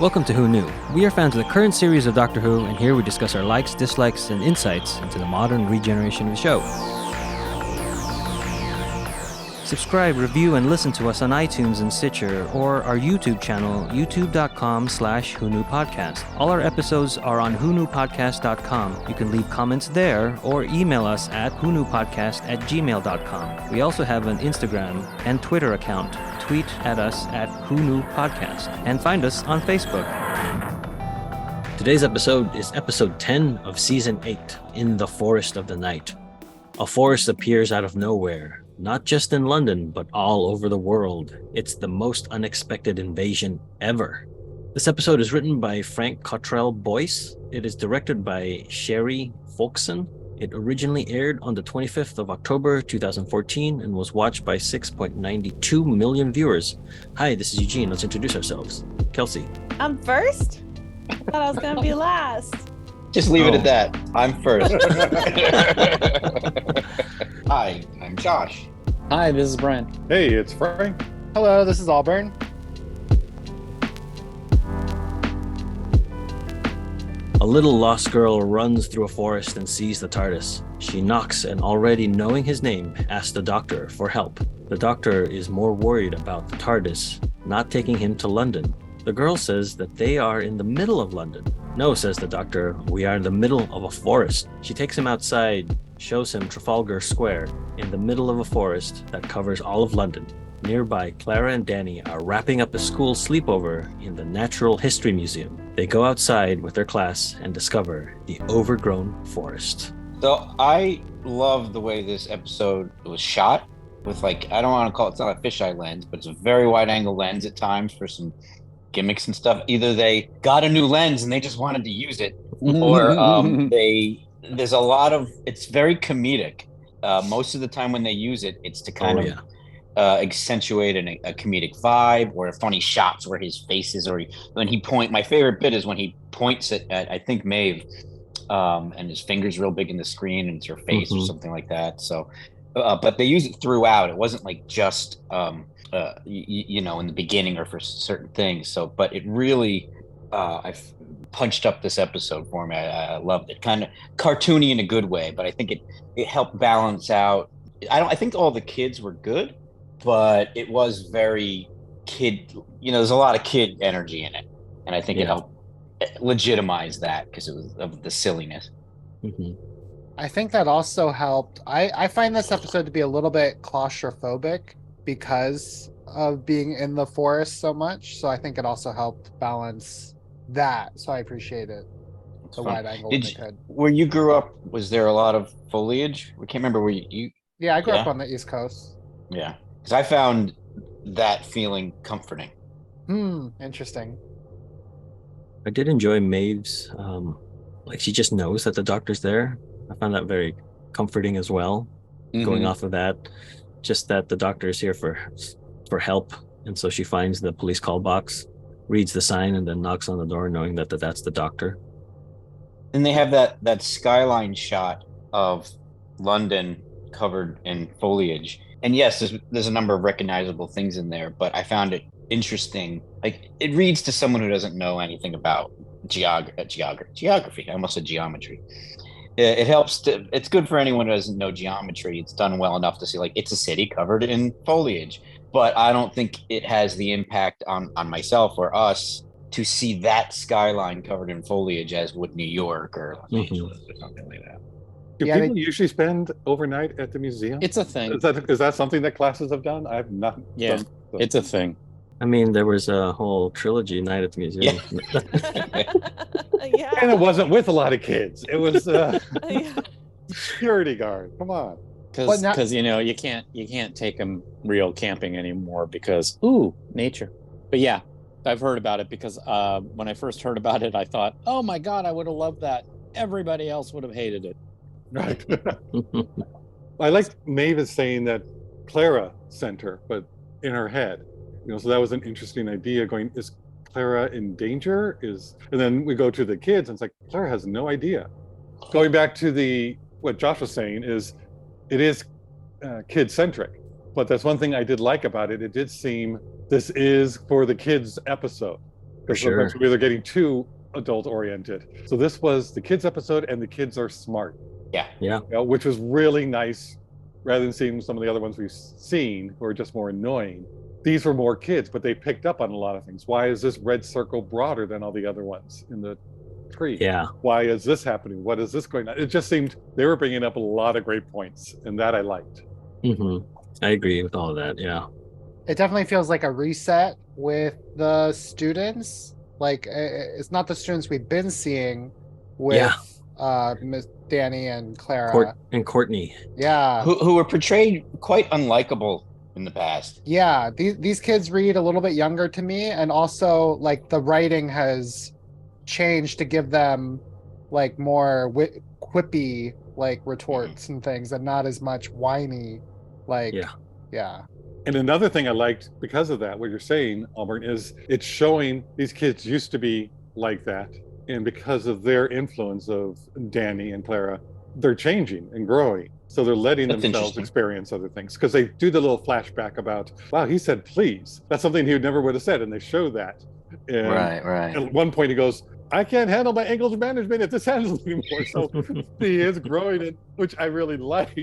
Welcome to Who Knew. We are fans of the current series of Doctor Who, and here we discuss our likes, dislikes, and insights into the modern regeneration of the show. Subscribe, review, and listen to us on iTunes and Stitcher, or our YouTube channel, youtube.com/WhoKnewPodcast. All our episodes are on WhoKnewPodcast.com. You can leave comments there, or email us at WhoKnewPodcast@gmail.com. We also have an Instagram and Twitter account. Tweet at us at WhoKnewPodcast, and find us on Facebook. Today's episode is episode 10 of season 8, In the Forest of the Night. A forest appears out of nowhere. Not just in London, but all over the world. It's the most unexpected invasion ever. This episode is written by Frank Cottrell Boyce. It is directed by Sherry Folkson. It originally aired on the 25th of October 2014 and was watched by 6.92 million viewers. Hi, this is Eugene. Let's introduce ourselves. Kelsey. I'm first? I thought I was going to be last. Just leave it at that. I'm first. Hi, I'm Josh. Hi, this is Brian. Hey, it's Frank. Hello, this is Auburn. A little lost girl runs through a forest and sees the Tardis. She knocks and, already knowing his name, asks the doctor for help. The doctor is more worried about the Tardis not taking him to London. The girl says that they are in the middle of London. No, says the doctor, we are in the middle of a forest. She takes him outside, shows him Trafalgar Square, in the middle of a forest that covers all of London. Nearby, Clara and Danny are wrapping up a school sleepover in the Natural History Museum. They go outside with their class and discover the overgrown forest. So I love the way this episode was shot with, I don't want to call it's not a fisheye lens, but it's a very wide angle lens at times for some gimmicks and stuff. Either they got a new lens and they just wanted to use it, or there's a lot of, it's very comedic. Most of the time when they use it, it's to kind of accentuate a comedic vibe, or funny shots where his face is, or my favorite bit is when he points at I think Maebh, and his finger's real big in the screen and it's her face or something like that. So, but they use it throughout. It wasn't just, in the beginning or for certain things. So, but it really, I've punched up this episode for me. I loved it. Kind of cartoony in a good way, but I think it helped balance out. I think all the kids were good, but it was very kid, there's a lot of kid energy in it. And I think it helped legitimize that because it was of the silliness. Mm-hmm. I think that also helped. I find this episode to be a little bit claustrophobic because of being in the forest so much. So I think it also helped balance that. So I appreciate it. The wide angle when they could. Where you grew up, was there a lot of foliage? I can't remember where you Yeah, I grew up on the East Coast. Yeah, because I found that feeling comforting. Interesting. I did enjoy Maeve's, she just knows that the doctor's there. I found that very comforting as well. Going off of that, just that the doctor is here for help, and so she finds the police call box, reads the sign, and then knocks on the door, knowing that that's the doctor. And they have that skyline shot of London covered in foliage. And yes, there's a number of recognizable things in there, but I found it interesting. It reads to someone who doesn't know anything about geography. I almost said geometry. It helps it's good for anyone who doesn't know geometry. It's done well enough to see it's a city covered in foliage, but I don't think it has the impact on myself or us to see that skyline covered in foliage as would New York or Los Angeles or something like that. Do people usually spend overnight at the museum? It's a thing. Is that something that classes have done? I've not. Yeah, done, so. It's a thing. I mean, there was a whole trilogy night at the museum. Yeah. And it wasn't with a lot of kids. It was security guard. Come on. Because you can't take them real camping anymore because nature. But yeah, I've heard about it because when I first heard about it, I thought, oh my God, I would have loved that. Everybody else would have hated it. Right. I like Maeve is saying that Clara sent her, but in her head. So that was an interesting idea. Is Clara in danger? And then we go to the kids, and it's Clara has no idea. Going back to what Josh was saying it is kid-centric, but that's one thing I did like about it. It did seem this is for the kids episode. Because sure. sometimes we're getting too adult oriented. So this was the kids episode, and the kids are smart. Yeah. Yeah. You know, which was really nice, rather than seeing some of the other ones we've seen who are just more annoying. These were more kids, but they picked up on a lot of things. Why is this red circle broader than all the other ones in the tree? Yeah. Why is this happening? What is this going on? It just seemed they were bringing up a lot of great points, and that I liked. I agree with all of that. Yeah. It definitely feels like a reset with the students. Like it's not the students we've been seeing with Miss Danny and Clara and Courtney. Yeah, who were portrayed quite unlikable in the past. Yeah, these kids read a little bit younger to me, and also like the writing has changed to give them like more quippy like retorts and things, and not as much whiny. Like yeah. And another thing I liked because of that, what you're saying, Auburn, is it's showing these kids used to be like that. And because of their influence of Danny and Clara, they're changing and growing. So they're letting themselves experience other things. Because they do the little flashback about, wow, he said please. That's something he never would have said. And they show that. And right. At one point he goes, I can't handle my anger management at this handle anymore. So he is growing it, which I really liked,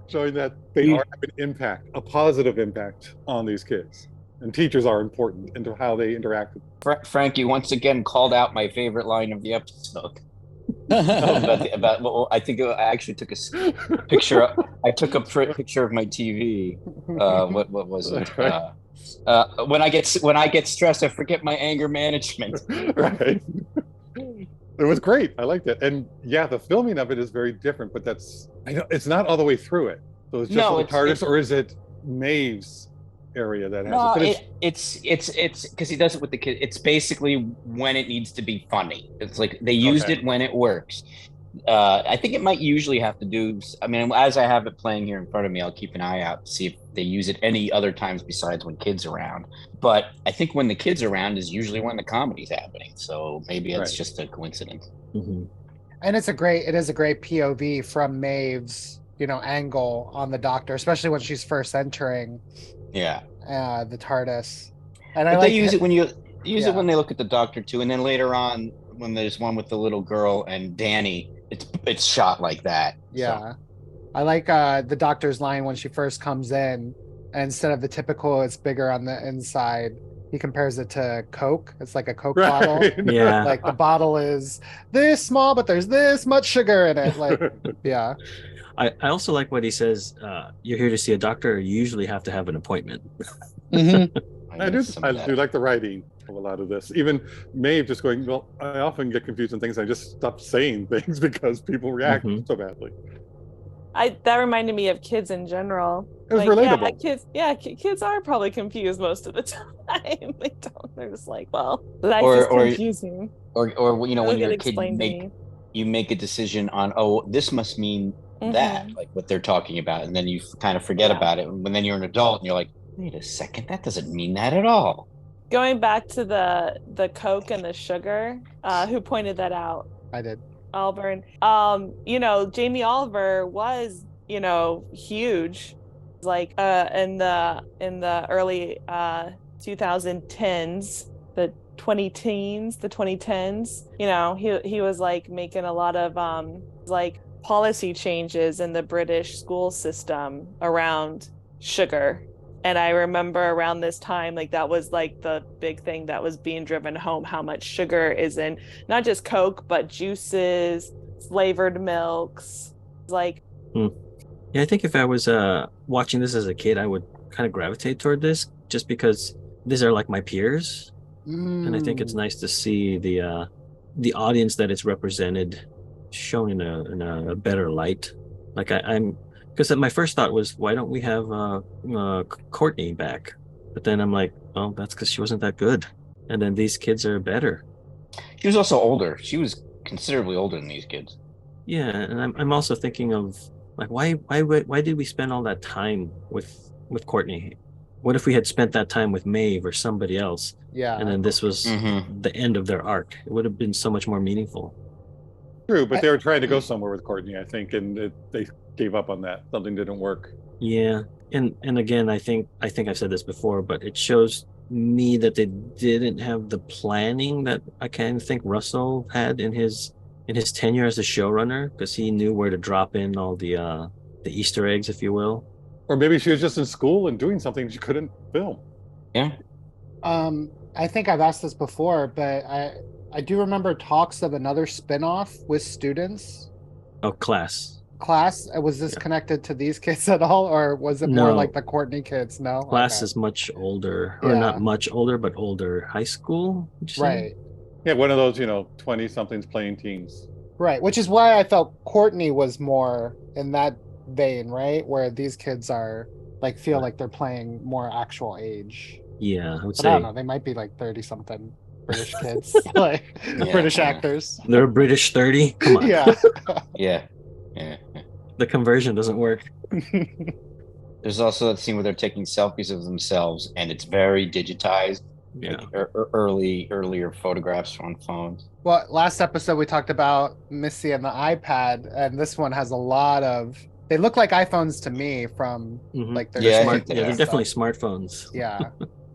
showing that they are having an impact, a positive impact on these kids. And teachers are important into how they interact. Frankie once again called out my favorite line of the episode. I think I actually took a picture. I took a picture of my TV. What was it? When I get stressed, I forget my anger management. Right. It was great. I liked it. And yeah, the filming of it is very different, but it's not all the way through it. So it's just the Tardis, or is it Maeb's area that has it? It's because he does it with the kid. It's basically when it needs to be funny. It's like they used it when it works. I think it might usually have to do. I mean, as I have it playing here in front of me, I'll keep an eye out to see if they use it any other times besides when kids are around. But I think when the kids are around is usually when the comedy's happening. So maybe it's just a coincidence. And it is a great POV from Maeb's angle on the Doctor, especially when she's first entering. Yeah. The TARDIS. And they use it when it when they look at the Doctor too, and then later on when there's one with the little girl and Danny, it's shot like that. Yeah. So. I like the Doctor's line when she first comes in, and instead of the typical it's bigger on the inside, he compares it to Coke. It's like a Coke bottle. Yeah. Like the bottle is this small, but there's this much sugar in it. Like, yeah. I also like what he says. You're here to see a doctor. You usually have to have an appointment. I do like the writing of a lot of this. Even Maebh just going, well, I often get confused on things. I just stop saying things because people react so badly. That reminded me of kids in general. It was relatable. Kids are probably confused most of the time. They're just like, well, life is confusing. Or when you're a kid, you make a decision on, this must mean that, like what they're talking about, and then you kind of forget about it. And then you're an adult and you're like, wait a second, that doesn't mean that at all. Going back to the Coke and the sugar, who pointed that out? I did. Auburn. Jamie Oliver was, huge, like in the early 2010s, the 2010s. He was like making a lot of like policy changes in the British school system around sugar. And I remember around this time, like that was like the big thing that was being driven home, how much sugar is in not just Coke, but juices, flavored milks. Like, yeah, I think if I was watching this as a kid, I would kind of gravitate toward this just because these are like my peers. And I think it's nice to see the audience that it's represented shown in a better light. Like I'm because my first thought was, why don't we have Courtney back? But then I'm like, oh, that's because she wasn't that good. And then these kids are better. She was also older. She was considerably older than these kids. Yeah, and I'm also thinking of like, why did we spend all that time with Courtney? What if we had spent that time with Maebh or somebody else? Yeah. And then this was the end of their arc. It would have been so much more meaningful. True, but they were trying to go somewhere with Courtney, I think, and they gave up on that. Something didn't work. Yeah, and again, I think I've said this before, but it shows me that they didn't have the planning that I kind of think Russell had in his tenure as the showrunner, because he knew where to drop in all the Easter eggs, if you will. Or maybe she was just in school and doing something she couldn't film. Yeah. I think I've asked this before, but I do remember talks of another spin-off with students. Oh, Class. Was this connected to these kids at all, or was it more No. like the Courtney kids? No. Class Okay. is much older, or Yeah. not much older, but older. High school, would you say? Right. Yeah, one of those, 20-somethings playing teens. Right, which is why I felt Courtney was more in that vein, right? Where these kids are like feel like they're playing more actual age. Yeah, I would But say I don't know, they might be like 30-something British kids, like Yeah, British yeah. actors. they're British 30. Come on. Yeah. Yeah. Yeah. The conversion doesn't work. There's also that scene where they're taking selfies of themselves, and it's very digitized. Yeah. Like earlier photographs on phones. Well, last episode we talked about Missy and the iPad, and this one has a lot of. They look like iPhones to me from Mhm. like their Yeah, I Smart, think they yeah, they're are. definitely smartphones. Yeah.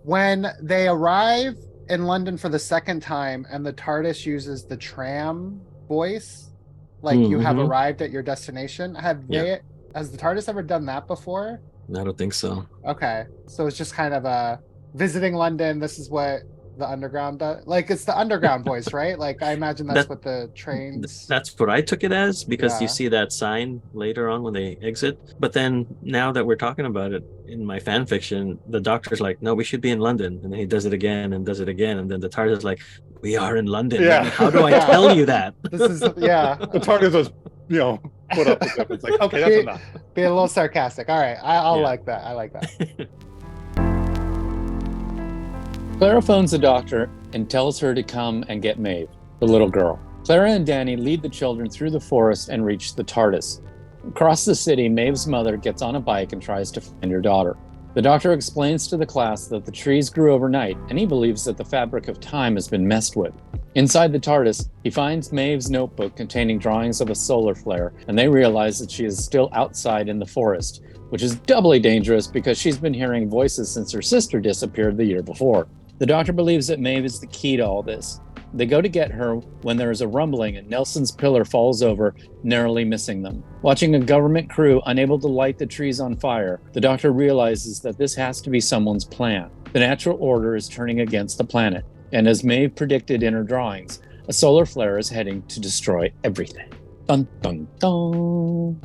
When they arrive in London for the second time and the TARDIS uses the tram voice, like you have Mhm. arrived at your destination, has the TARDIS ever done that before? I don't think so. Okay. So it's just kind of a visiting London, this is what the underground does. Like it's the underground voice, right? Like I imagine that's That- what the trains. That's what I took it as, because you Yeah. see that sign later on when they exit. But then now that we're talking about it in my fan fiction, the doctor's like, no, we should be in London. And then he does it again and does it again. And then the TARDIS is like, we are in London. Yeah. Like, how do I Yeah. tell you that? This is yeah. The TARDIS was, put up with it. It's like, okay, that's enough. Be a little sarcastic. All right. I'll Yeah. like that. I like that. Clara phones the doctor and tells her to come and get Maebh, the little girl. Clara and Danny lead the children through the forest and reach the TARDIS. Across the city, Maev's mother gets on a bike and tries to find her daughter. The doctor explains to the class that the trees grew overnight, and he believes that the fabric of time has been messed with. Inside the TARDIS, he finds Maev's notebook containing drawings of a solar flare, and they realize that she is still outside in the forest, which is doubly dangerous because she's been hearing voices since her sister disappeared the year before. The doctor believes that Maebh is the key to all this. They go to get her when there is a rumbling and Nelson's pillar falls over, narrowly missing them. Watching a government crew unable to light the trees on fire, the doctor realizes that this has to be someone's plan. The natural order is turning against the planet, and as Maebh predicted in her drawings, a solar flare is heading to destroy everything. Dun dun dun.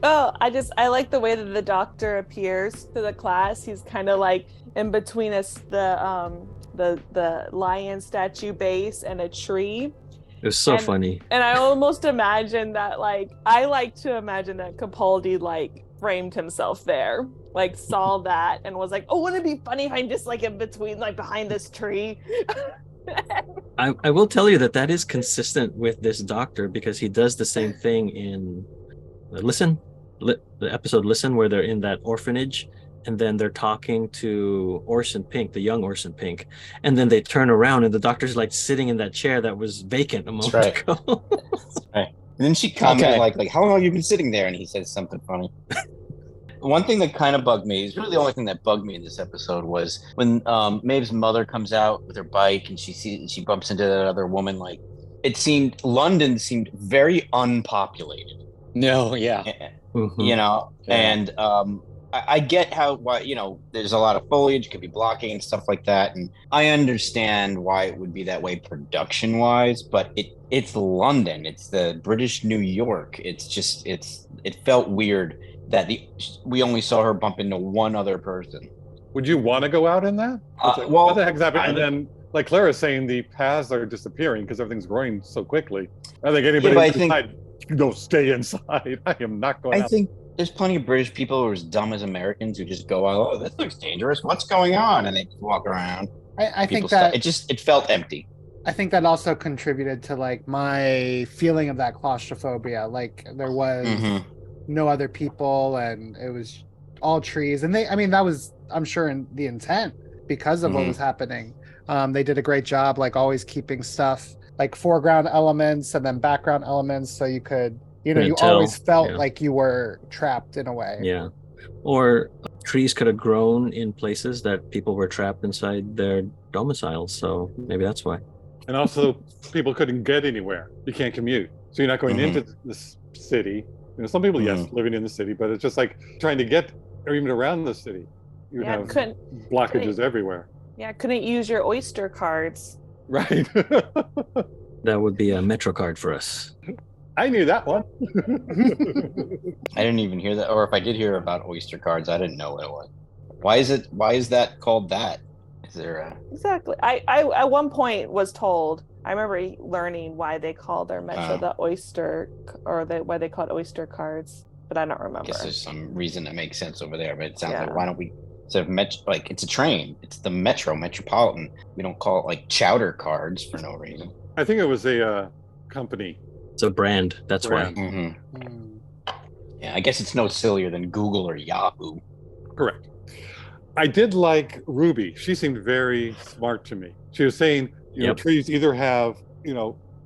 Oh, I like the way that the doctor appears to the class. He's kind of like in between us, the lion statue base and a tree. It was so And- funny. And I almost imagine that, like, I like to imagine that Capaldi like framed himself there, like saw that and was like, oh, wouldn't it be funny if I'm just like in between, like behind this tree? I will tell you that is consistent with this doctor, because he does the same thing in the episode Listen, where they're in that orphanage and then they're talking to Orson Pink, the young Orson Pink, and then they turn around and the doctor's like sitting in that chair that was vacant a moment right. ago. And then she commented Okay. like, how long have you been sitting there? And he says something funny. One thing that kind of bugged me, is really the only thing that bugged me in this episode, was when Maev's mother comes out with her bike and she bumps into that other woman. Like, London seemed very unpopulated. No, yeah. Mhm. And I get why there's a lot of foliage, could be blocking and stuff like that, and I understand why it would be that way production wise, but it's London, it's the British New York. It's just it felt weird that we only saw her bump into one other person. Would you want to go out in that? It's like, Well, what the heck's happening? I- And then, like Clara's saying, the paths are disappearing because everything's growing so quickly. I think anybody but I would think- decide, stay inside. I am not going I out. think there's plenty of British people who are as dumb as Americans who just go, oh, this looks dangerous, what's going on? And they just walk around. I think People that it felt empty. I think that also contributed to like my feeling of that claustrophobia. Like there was no other people and it was all trees. And that was, I'm sure, in the intent because of what was happening. They did a great job, like always keeping stuff like foreground elements and then background elements. So you could, you Couldn't you tell. always felt Yeah. like you were trapped in a way. Yeah. Or trees could have grown in places that people were trapped inside their domiciles. So maybe that's why. And also, people couldn't get anywhere. You can't commute. So you're not going into this city. Some people, yes, living in the city, but it's just like trying to get, or even around the city. You would have blockages everywhere. Yeah, couldn't use your Oyster cards. Right. That would be a Metro card for us. I knew that one. I didn't even hear that, or if I did hear about Oyster cards, I didn't know what it was. Why is that called that? Is there a... Exactly. I at one point was told, I remember learning why they called their Metro the Oyster, or why they called Oyster cards, but I don't remember. I guess there's some reason that makes sense over there, but it sounds like, why don't we, instead of Metro, like it's a train, it's the Metropolitan. We don't call it like chowder cards for no reason. I think it was a company. It's a brand. That's why. Yeah, I guess it's no sillier than Google or Yahoo. Correct. I did like Ruby. She seemed very smart to me. She was saying, trees either have,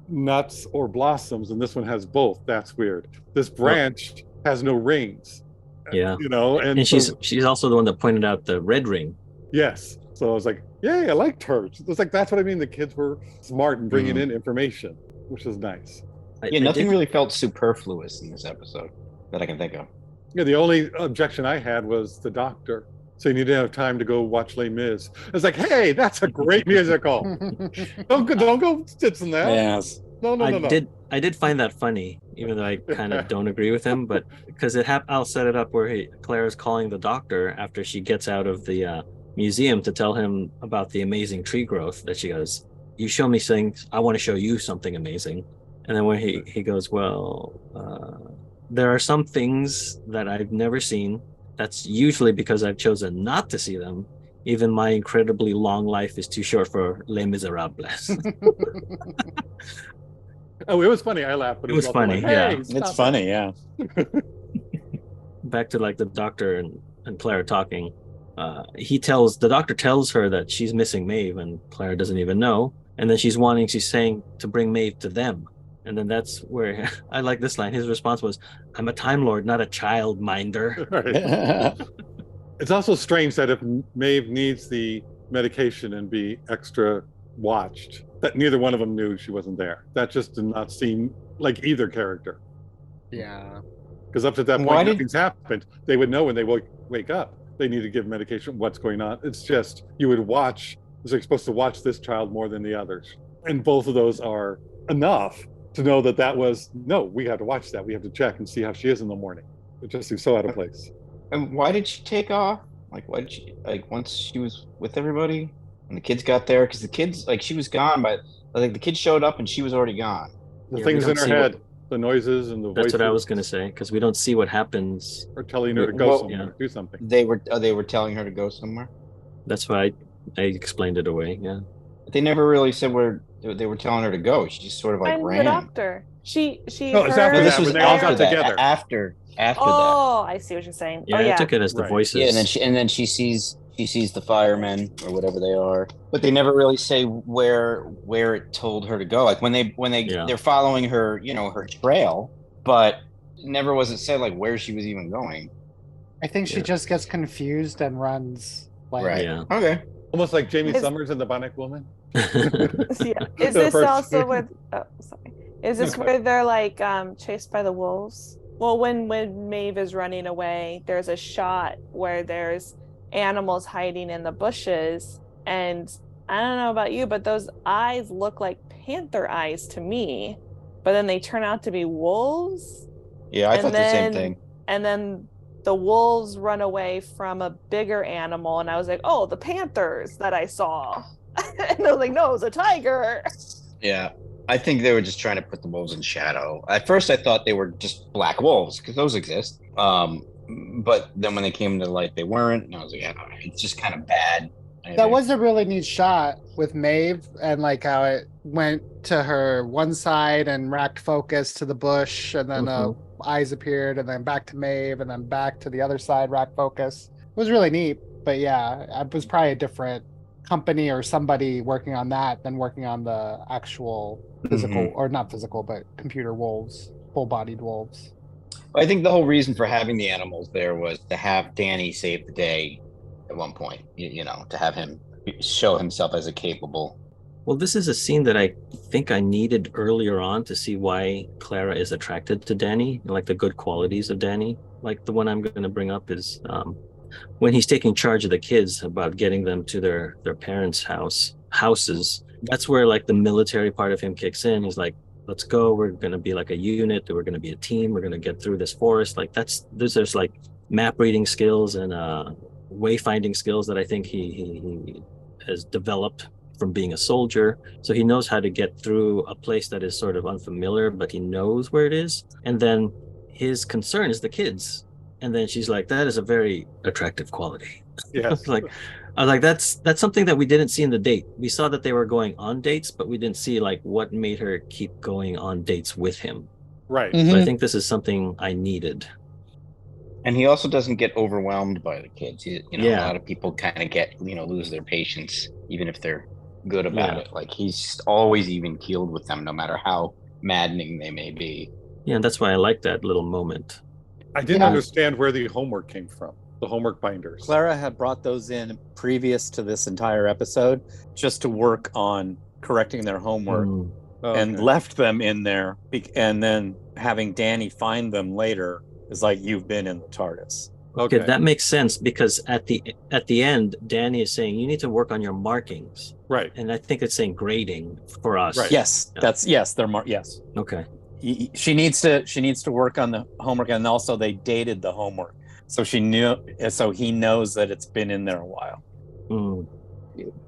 nuts or blossoms, and this one has both. That's weird. This branch has no rings. Yeah. And she's also the one that pointed out the red ring. Yes. So I was like, yay, I liked her. It was like, that's what I mean. The kids were smart and bringing in information, which is nice. Nothing really felt superfluous in this episode that I can think of. Yeah, the only objection I had was the doctor saying you didn't have time to go watch Les Mis. I was like, hey, that's a great musical. don't go stitching that. Yes. No. I did find that funny, even though I kind of don't agree with him, but because I'll set it up where Claire's calling the doctor after she gets out of the museum to tell him about the amazing tree growth that she goes, you show me things, I want to show you something amazing. And then when he goes, well, there are some things that I've never seen. That's usually because I've chosen not to see them. Even my incredibly long life is too short for Les Miserables. Oh, it was funny. I laughed, but it was funny. Like, hey, it's funny. Yeah. Back to like the doctor and Claire talking. The doctor tells her that she's missing Maebh, and Claire doesn't even know. And then she's saying to bring Maebh to them. And then that's where I like this line. His response was, I'm a Time Lord, not a child minder. Right. It's also strange that if Maebh needs the medication and be extra watched, that neither one of them knew she wasn't there. That just did not seem like either character. Yeah. Because up to that point, nothing's happened. They would know when they wake up. They need to give medication, what's going on. It's just, you would watch, you're supposed to watch this child more than the others. And both of those are enough to know that we have to watch that. We have to check and see how she is in the morning. It just seems so out of place. And why did she take off? Like, why did she, like, once she was with everybody and the kids got there? Because the kids, like, she was gone, but like the kids showed up and she was already gone. The things in her head, the noises and the voices. That's what I was going to say, because we don't see what happens. Or telling her to go somewhere, do something. They were telling her to go somewhere? That's why I explained it away, yeah. But they never really said where they were telling her to go. She just sort of like ran. The doctor. She. No, it's after this that, was when they all got that, together. After that. Oh, I see what you're saying. Yeah, I took it as the voices. Yeah, and then she sees the firemen or whatever they are, but they never really say where it told her to go. Like when they're following her, her trail, but never was it said like where she was even going. I think she just gets confused and runs. Like, right. Yeah. Okay. Almost like Jamie Summers in The Bionic Woman. Yeah. Is this also with? Oh, sorry. Is this where they're like chased by the wolves? Well, when Maebh is running away, there's a shot where there's animals hiding in the bushes, and I don't know about you, but those eyes look like panther eyes to me. But then they turn out to be wolves. Yeah, I thought the same thing. And then the wolves run away from a bigger animal, and I was like, oh, the panthers that I saw. And I was like, no, it's a tiger. Yeah, I think they were just trying to put the wolves in shadow. At first, I thought they were just black wolves, because those exist. But then when they came to light, they weren't. And I was like, yeah, it's just kind of bad. That was a really neat shot with Maebh, and like how it went to her one side and racked focus to the bush, and then eyes appeared, and then back to Maebh, and then back to the other side, racked focus. It was really neat, but yeah, it was probably a different company or somebody working on that than working on the actual physical, or not physical, but computer wolves, full-bodied wolves. I think the whole reason for having the animals there was to have Danny save the day at one point, to have him show himself as a capable. Well, this is a scene that I think I needed earlier on to see why Clara is attracted to Danny, like the good qualities of Danny. Like the one I'm going to bring up is when he's taking charge of the kids about getting them to their parents' houses. That's where like the military part of him kicks in. He's like, let's go. We're going to be like a unit. We're going to be a team. We're going to get through this forest. Like there's like map reading skills and wayfinding skills that I think he has developed from being a soldier. So he knows how to get through a place that is sort of unfamiliar, but he knows where it is. And then his concern is the kids. And then she's like, that is a very attractive quality. Yes. I was like, that's something that we didn't see in the date. We saw that they were going on dates, but we didn't see like what made her keep going on dates with him. Right. So I think this is something I needed. And he also doesn't get overwhelmed by the kids. A Yeah. lot of people kind of get, lose their patience, even if they're good about it. Like he's always even keeled with them, no matter how maddening they may be. Yeah, and that's why I like that little moment. I didn't understand where the homework came from. The homework binders. Clara had brought those in previous to this entire episode just to work on correcting their homework and left them in there. And then having Danny find them later is like, you've been in the TARDIS. Okay, that makes sense because at the end, Danny is saying you need to work on your markings. Right. And I think it's saying grading for us. Right. Yes, they're yes. Okay. She needs to work on the homework, and also they dated the homework, so he knows that it's been in there a while.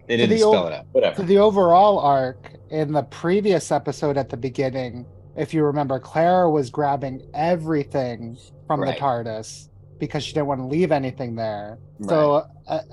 They didn't spell it out. Whatever. For the overall arc in the previous episode at the beginning, if you remember, Clara was grabbing everything from the TARDIS because she didn't want to leave anything there. Right. So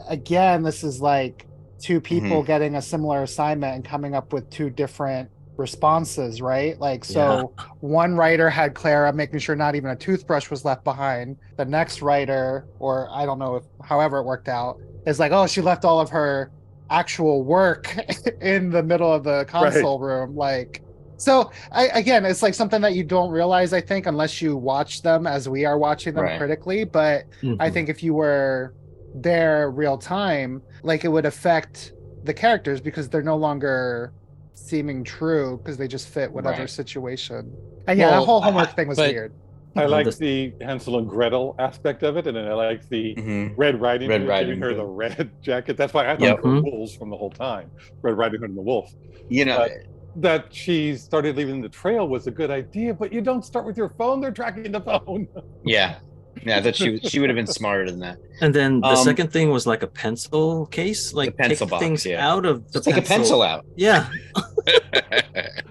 again, this is like two people getting a similar assignment and coming up with two different responses, right? Like, so one writer had Clara making sure not even a toothbrush was left behind. The next writer, or I don't know however it worked out, is like, oh, she left all of her actual work in the middle of the console room. Like, so again, it's like something that you don't realize, I think, unless you watch them as we are watching them critically. But I think if you were there real time, like it would affect the characters because they're no longer seeming true because they just fit whatever situation. And that whole homework thing was weird. I like the Hansel and Gretel aspect of it, and then I like the Red Riding Hood giving her the red jacket. That's why I thought they were wolves from the whole time. Red Riding Hood and the wolf. That she started leaving the trail was a good idea, but you don't start with your phone. They're tracking the phone. Yeah, that she would have been smarter than that. And then the second thing was like a pencil case, like pencil take box, things out of the take a pencil out. Yeah.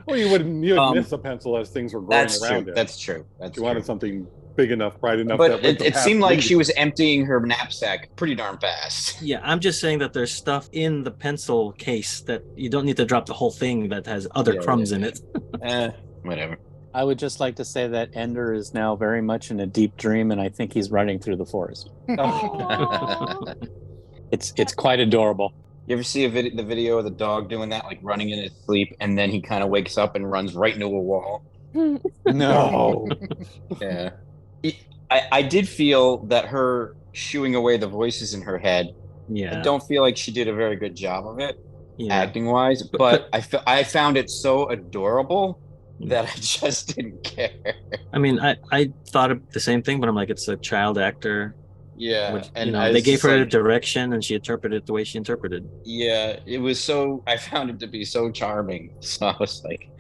Well, you would miss a pencil as things were growing around it. That's true. You wanted something big enough, bright enough. But it seemed like she was emptying her knapsack pretty darn fast. Yeah, I'm just saying that there's stuff in the pencil case that you don't need to drop the whole thing that has other crumbs in it. Whatever. I would just like to say that Ender is now very much in a deep dream, and I think he's running through the forest. It's quite adorable. You ever see the video of the dog doing that, like running in his sleep, and then he kind of wakes up and runs right into a wall? No. Yeah. I did feel that her shooing away the voices in her head. Yeah. I don't feel like she did a very good job of it, acting wise. But I found it so adorable that I just didn't care. I mean, I thought of the same thing, but I'm like, it's a child actor. Yeah, which, they gave her a direction, and she interpreted it the way she interpreted. Yeah, it was so. I found it to be so charming. So I was like,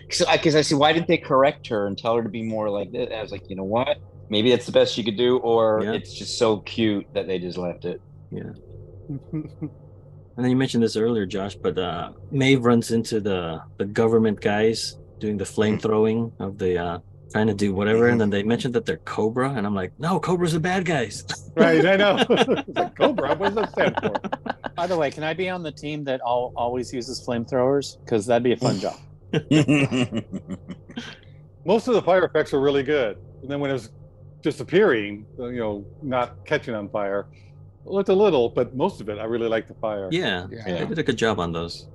because I see, why didn't they correct her and tell her to be more like this? I was like, you know what? Maybe that's the best she could do, or it's just so cute that they just left it. Yeah. And then you mentioned this earlier, Josh, but Maeve runs into the government guys doing the flame throwing of the trying to do whatever, and then they mentioned that they're Cobra, and I'm like, no, Cobra's the bad guys. Right, I know. It's like, Cobra, what does that stand for? By the way, can I be on the team that always uses flamethrowers? Because that'd be a fun job. Most of the fire effects were really good, and then when it was disappearing, not catching on fire, it looked a little, but most of it, I really liked the fire. Yeah, they did a good job on those.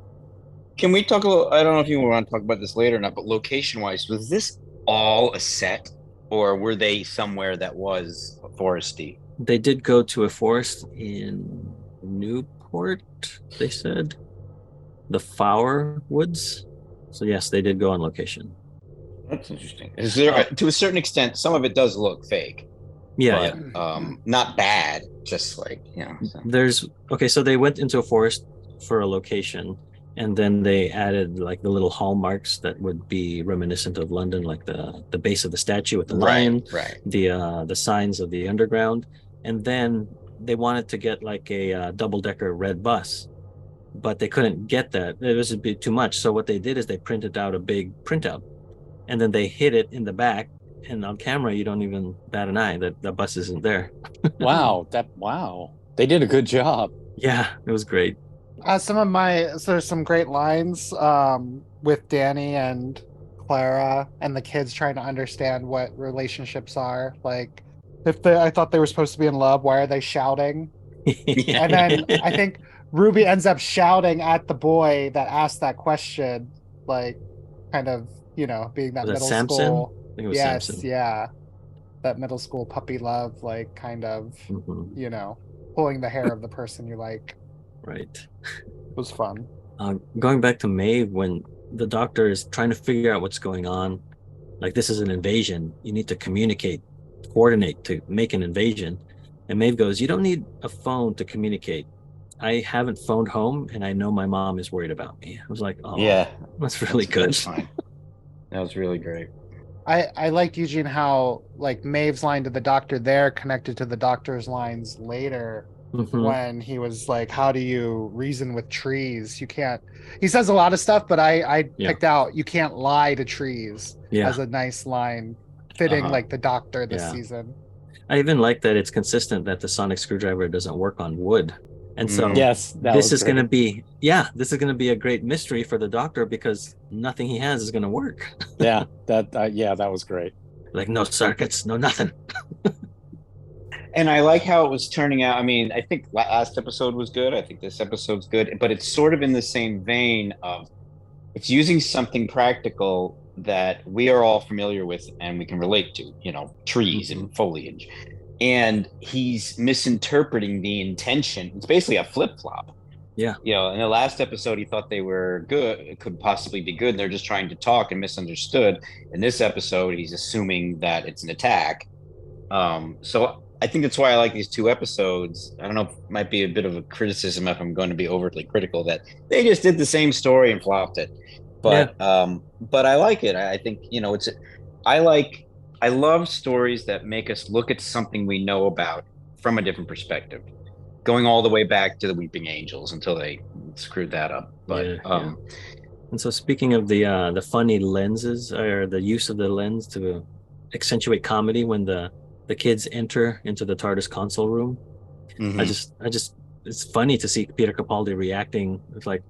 Can we talk a little? I don't know if you want to talk about this later or not, but location-wise, was this all a set? or were they somewhere that was foresty? They did go to a forest in Newport, they said. The Flower Woods. So yes, they did go on location. That's interesting. Is there, to a certain extent, some of it does look fake, Yeah, but not bad. Just like, so. So they went into a forest for a location, and then they added like the little hallmarks that would be reminiscent of London, like the base of the statue with the lion, right. the signs of the underground, and then they wanted to get like a double-decker red bus, but they couldn't get that. It was a bit too much. So what they did is they printed out a big printout, and then they hid it in the back. And on camera, you don't even bat an eye that the bus isn't there. Wow, they did a good job. Yeah, it was great. So there's some great lines with Danny and Clara and the kids trying to understand what relationships are. Like, I thought they were supposed to be in love, why are they shouting? And then I think Ruby ends up shouting at the boy that asked that question, like, kind of, being that Was that middle Samson? school. I think it was Yes, Samson. yeah. That middle school puppy love, like, kind of, Mhm. pulling the hair of the person you like. Right. Was fun. Going back to Maeve, when the doctor is trying to figure out what's going on, like this is an invasion. You need to communicate, coordinate to make an invasion. And Maeve goes, "You don't need a phone to communicate. I haven't phoned home, and I know my mom is worried about me." I was like, "Oh, Yeah, that's really good." That's fine. That was really great. I liked, Eugene, how like Maeve's line to the doctor there connected to the doctor's lines later when he was like, how do you reason with trees? You can't. He says a lot of stuff, but I picked out, you can't lie to trees as a nice line fitting like the doctor this season. I even like that it's consistent that the sonic screwdriver doesn't work on wood. And so yes, this is going to be a great mystery for the doctor because nothing he has is going to work. that was great. Like no circuits, no nothing. And I like how it was turning out. I mean, I think last episode was good. I think this episode's good, but it's sort of in the same vein of it's using something practical that we are all familiar with and we can relate to, trees and foliage. And he's misinterpreting the intention. It's basically a flip-flop. Yeah. In the last episode, he thought they were good. It could possibly be good. And they're just trying to talk and misunderstood. In this episode, he's assuming that it's an attack. So I think that's why I like these two episodes. I don't know if it might be a bit of a criticism if I'm going to be overtly critical that they just did the same story and flopped it. But but I like it. I think, I love stories that make us look at something we know about from a different perspective, going all the way back to the Weeping Angels until they screwed that up. But and so speaking of the funny lenses or the use of the lens to accentuate comedy when the kids enter into the TARDIS console room, I just it's funny to see Peter Capaldi reacting. It's like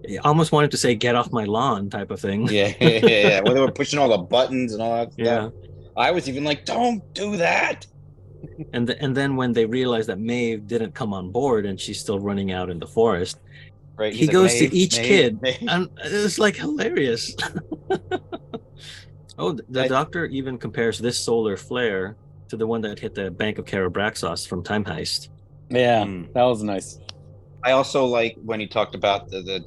he almost wanted to say "get off my lawn" type of thing. Yeah. When they were pushing all the buttons and all that stuff. Yeah. I was even like, don't do that. And then when they realized that Maeve didn't come on board and she's still running out in the forest, right? He goes to each kid, and it's like hilarious. The doctor even compares this solar flare to the one that hit the Bank of Karabraxos from Time Heist. Yeah, that was nice. I also like when he talked about the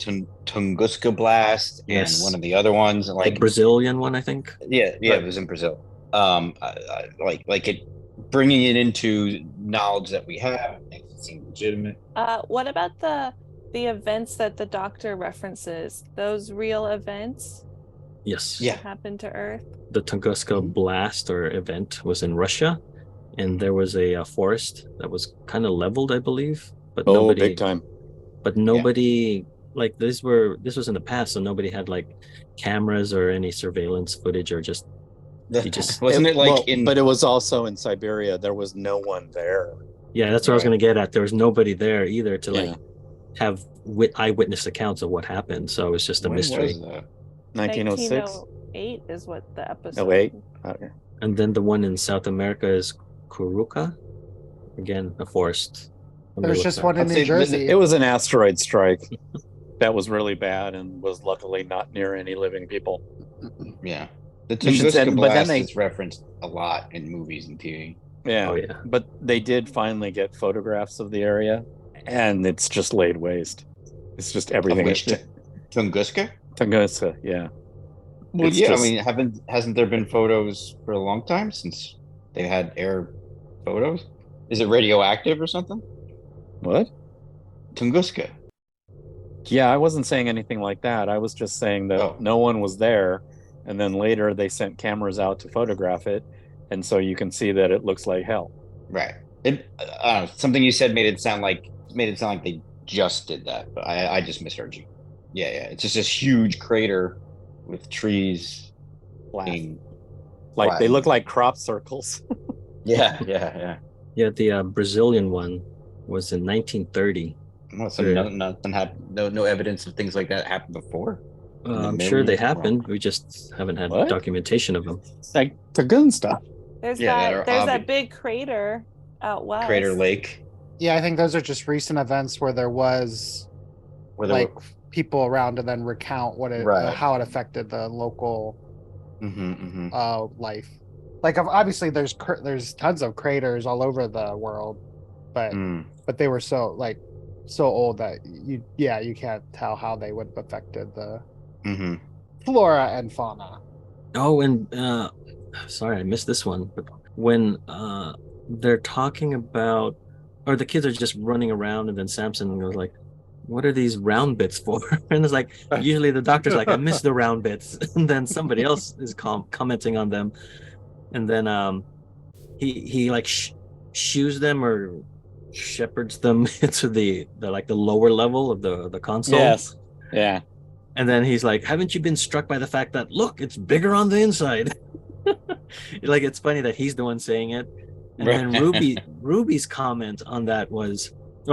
Tunguska blast and one of the other ones, like the Brazilian one, I think. Yeah, it was in Brazil. I like it, bringing it into knowledge that we have makes it seem legitimate. What about the events that the doctor references? Those real events? Yes. Yeah. Happened to Earth. The Tunguska blast or event was in Russia, and there was a forest that was kind of leveled, I believe. But nobody, big time. But nobody like this was in the past, so nobody had like cameras or any surveillance footage or just. Wasn't it like but it was also in Siberia. There was no one there. Yeah, that's what I was going to get at. There was nobody there either to like have eyewitness accounts of what happened. So it was just a mystery. 1906? 1908 is what the episode. 08? Okay. And then the one in South America is Kuruka. Again, a forest. There's just one in New Jersey. It was an asteroid strike that was really bad and was luckily not near any living people. Yeah. The You should say- Tunguska but then blast they- is referenced a lot in movies and TV. Yeah. Oh yeah. But they did finally get photographs of the area, and it's just laid waste. It's just Of everything. which Tunguska? Tunguska, yeah. Well, It's yeah. just- I mean, hasn't there been photos for a long time since they had air photos? Is it radioactive or something? What? Tunguska. Yeah, I wasn't saying anything like that. I was just saying that Oh. no one was there, and then later they sent cameras out to photograph it, and so you can see that it looks like hell. Right. I don't know. Something you said made it sound like they just did that, but I just misheard you. Yeah, yeah. It's just this huge crater with trees Flat. being Like they flattened. look like crop circles. Yeah, yeah, Yeah, the Brazilian one was in 1930. yeah. Well, so Yeah. nothing happened. No evidence of things like that happened before. In the I'm sure they millions of happened. We just haven't had What? documentation of them. Like Tunguska. There's Yeah, that are there's that obvi- big crater out west. Crater Lake, Yeah, I think those are just recent events where there was where there like people around to then recount what it Right. how it affected the local Mm-hmm. life. Like obviously there's tons of craters all over the world, but they were so old that you can't tell how they would have affected the Mm-hmm. flora and fauna. Oh, and sorry, I missed this one. But when they're talking about, or the kids are just running around, and then Samson goes like, "What are these round bits for?" And it's like usually the doctor's like, "I miss the round bits," and then somebody else is commenting on them, and then he like shoos them or shepherds them into the lower level of the console. Yes. Yeah. And then he's like, "Haven't you been struck by the fact that look, it's bigger on the inside?" Like it's funny that he's the one saying it. And then Ruby's comment on that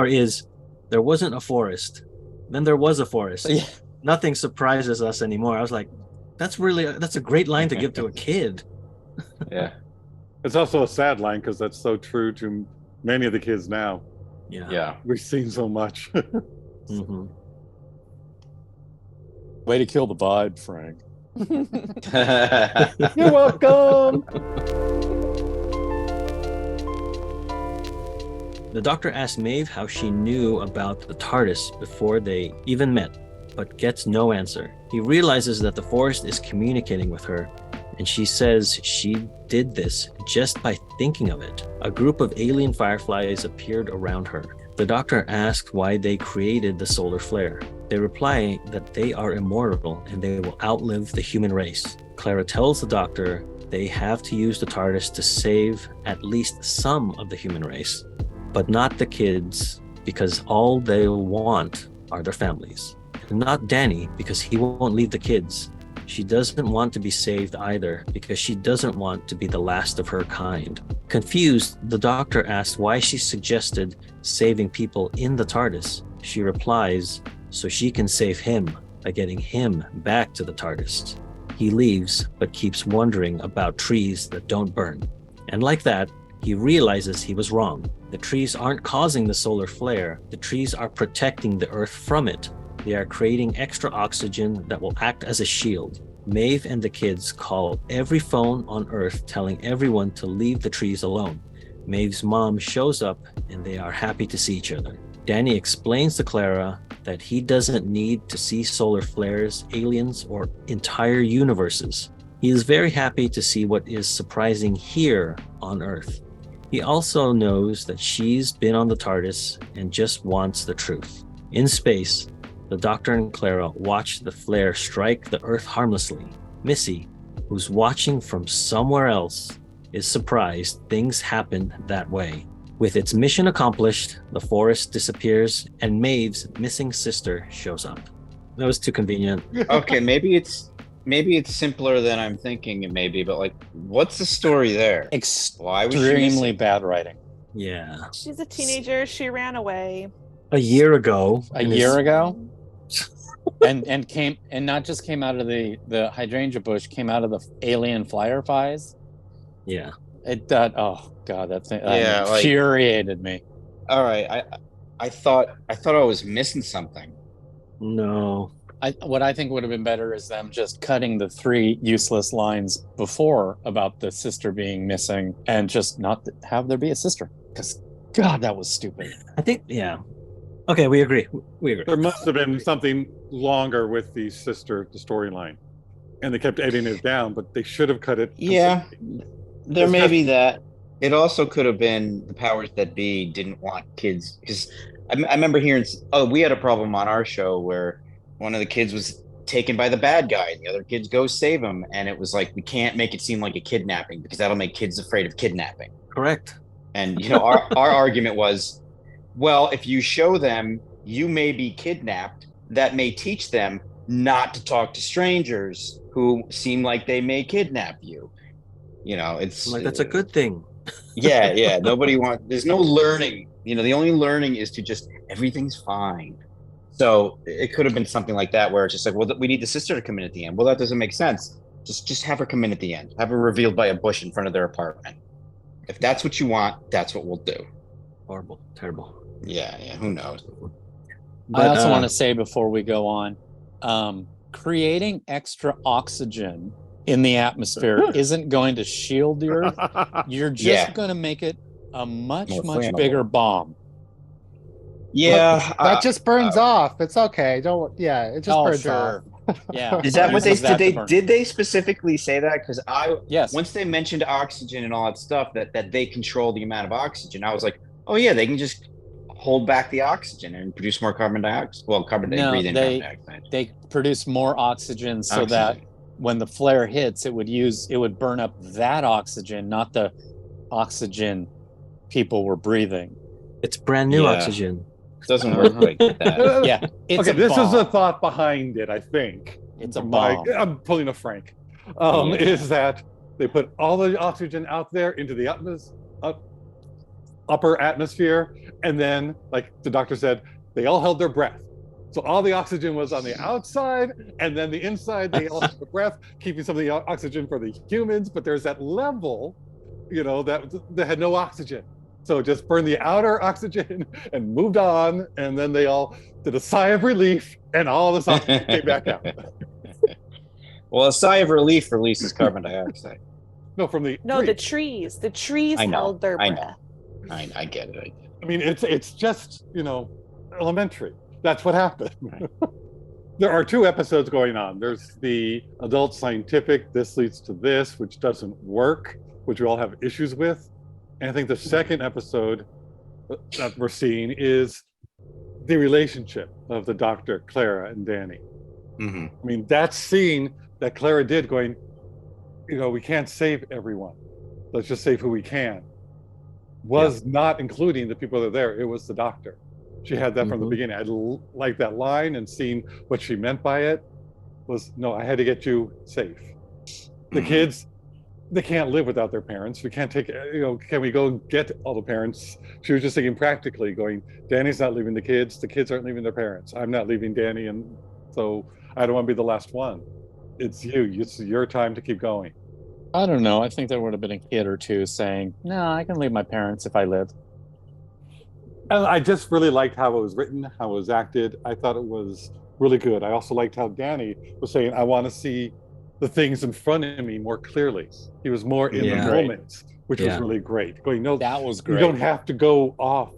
is there wasn't a forest. Then there was a forest. Yeah. Nothing surprises us anymore. I was like, that's a great line to give to a kid. Yeah. It's also a sad line because that's so true to many of the kids now. Yeah. Yeah. We've seen so much. Mhm. Way to kill the vibe, Frank. You're welcome. The doctor asks Maeve how she knew about the Tardis before they even met, but gets no answer. He realizes that the forest is communicating with her, and she says she did this just by thinking of it. A group of alien fireflies appeared around her. The doctor asks why they created the solar flare. They reply that they are immortal and they will outlive the human race. Clara tells the doctor they have to use the TARDIS to save at least some of the human race, but not the kids, because all they want are their families. And not Danny, because he won't leave the kids. She doesn't want to be saved either, because she doesn't want to be the last of her kind. Confused, the doctor asks why she suggested saving people in the TARDIS. She replies, so she can save him by getting him back to the TARDIS. He leaves, but keeps wondering about trees that don't burn. And like that, he realizes he was wrong. The trees aren't causing the solar flare. The trees are protecting the Earth from it. They are creating extra oxygen that will act as a shield. Maeve and the kids call every phone on Earth, telling everyone to leave the trees alone. Maeve's mom shows up, and they are happy to see each other. Danny explains to Clara that he doesn't need to see solar flares, aliens, or entire universes. He is very happy to see what is surprising here on Earth. He also knows that she's been on the TARDIS and just wants the truth. In space, the Doctor and Clara watch the flare strike the Earth harmlessly. Missy, who's watching from somewhere else, is surprised things happened that way. With its mission accomplished, the forest disappears and Maeve's missing sister shows up. That was too convenient. Okay, maybe it's simpler than I'm thinking it may be, but like, what's the story there? Why was she Extremely missing? bad writing. Yeah. She's a teenager. She ran away. A year ago. A year ago? and came and not just came out of the hydrangea bush, came out of the alien fireflies. Yeah. Oh god, that thing Yeah, like- infuriated me. All right, I thought I was missing something. No. What I think would have been better is them just cutting the 3 useless lines before about the sister being missing and just not have there be a sister. Because God, that was stupid. I think, yeah. Okay, we agree. We agree. There must have been something longer with the storyline, and they kept editing it down, but they should have cut it. Yeah, there It's may just- be that. It also could have been the powers that be didn't want kids, because I remember hearing, oh, we had a problem on our show where one of the kids was taken by the bad guy and the other kids go save him, and it was like, we can't make it seem like a kidnapping because that'll make kids afraid of kidnapping. Correct. And our argument was, well, if you show them you may be kidnapped, that may teach them not to talk to strangers who seem like they may kidnap you. It's Like, that's a good thing. yeah. There's no learning. The only learning is to just, everything's fine. So it could have been something like that, where it's just like, well, we need the sister to come in at the end. Well, that doesn't make sense. Just have her come in at the end. Have her revealed by a bush in front of their apartment. If that's what you want, that's what we'll do. Horrible. Terrible. Yeah. Who knows? But, I also want to say before we go on, creating extra oxygen in the atmosphere isn't going to shield the Earth. You're just going to make it a much bigger bomb. Yeah, that just burns off. It's okay. It just burns off. Yeah. Is that what they burn. did they specifically say that? Because Yes. once they mentioned oxygen and all that stuff, that they control the amount of oxygen, I was like, oh yeah, they can just hold back the oxygen and produce more carbon dioxide. Well, carbon No, carbon dioxide. They produce more oxygen so that when the flare hits, it would burn up that oxygen, not the oxygen people were breathing. It's brand new Yeah. oxygen. It doesn't work like that. Yeah, it's okay, a this bomb. is the thought behind it, I think. It's a bomb. I'm pulling a Frank. Yeah. Is that they put all the oxygen out there into the upper atmosphere, and then, like the doctor said, they all held their breath. So all the oxygen was on the outside, and then the inside, they all held their breath, keeping some of the oxygen for the humans. But there's that level, that had no oxygen. So just burned the outer oxygen and moved on, and then they all did a sigh of relief, and all this oxygen came back out. Well, a sigh of relief releases carbon dioxide. No, from the No, tree. the trees I know, held their I know. breath. I get it. I mean, it's just elementary. That's what happened. Right. There are 2 episodes going on. There's the adult scientific, this leads to this, which doesn't work, which we all have issues with. And I think the second episode that we're seeing is the relationship of the doctor, Clara and Danny. Mm-hmm. I mean, that scene that Clara did going, we can't save everyone. Let's just save who we can. Was not including the people that are there. It was the doctor. She had that from the beginning. I liked that line, and seeing what she meant by it was, no, I had to get you safe. The kids, they can't live without their parents. We can't take, can we go get all the parents? She was just thinking practically, going, Danny's not leaving the kids aren't leaving their parents. I'm not leaving Danny, and so I don't want to be the last one. It's your time to keep going. I don't know. I think there would have been a kid or two saying, no, I can leave my parents if I live. And I just really liked how it was written, how it was acted. I thought it was really good. I also liked how Danny was saying, I want to see the things in front of me more clearly. He was more in the moment, which was really great. Going, no, that was great. You don't have to go off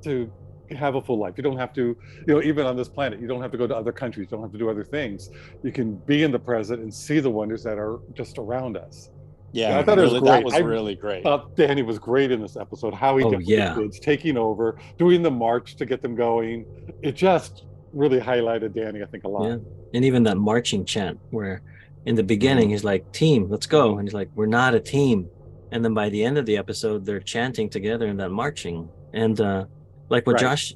to have a full life. You don't have to, even on this planet, you don't have to go to other countries. You don't have to do other things. You can be in the present and see the wonders that are just around us. Yeah, I thought it was great. That was really great. I thought Danny was great in this episode. How he got the kids taking over, doing the march to get them going. It just really highlighted Danny, I think, a lot. Yeah, and even that marching chant where in the beginning he's like, team, let's go. And he's like, we're not a team. And then by the end of the episode, they're chanting together in that marching. And like what Josh,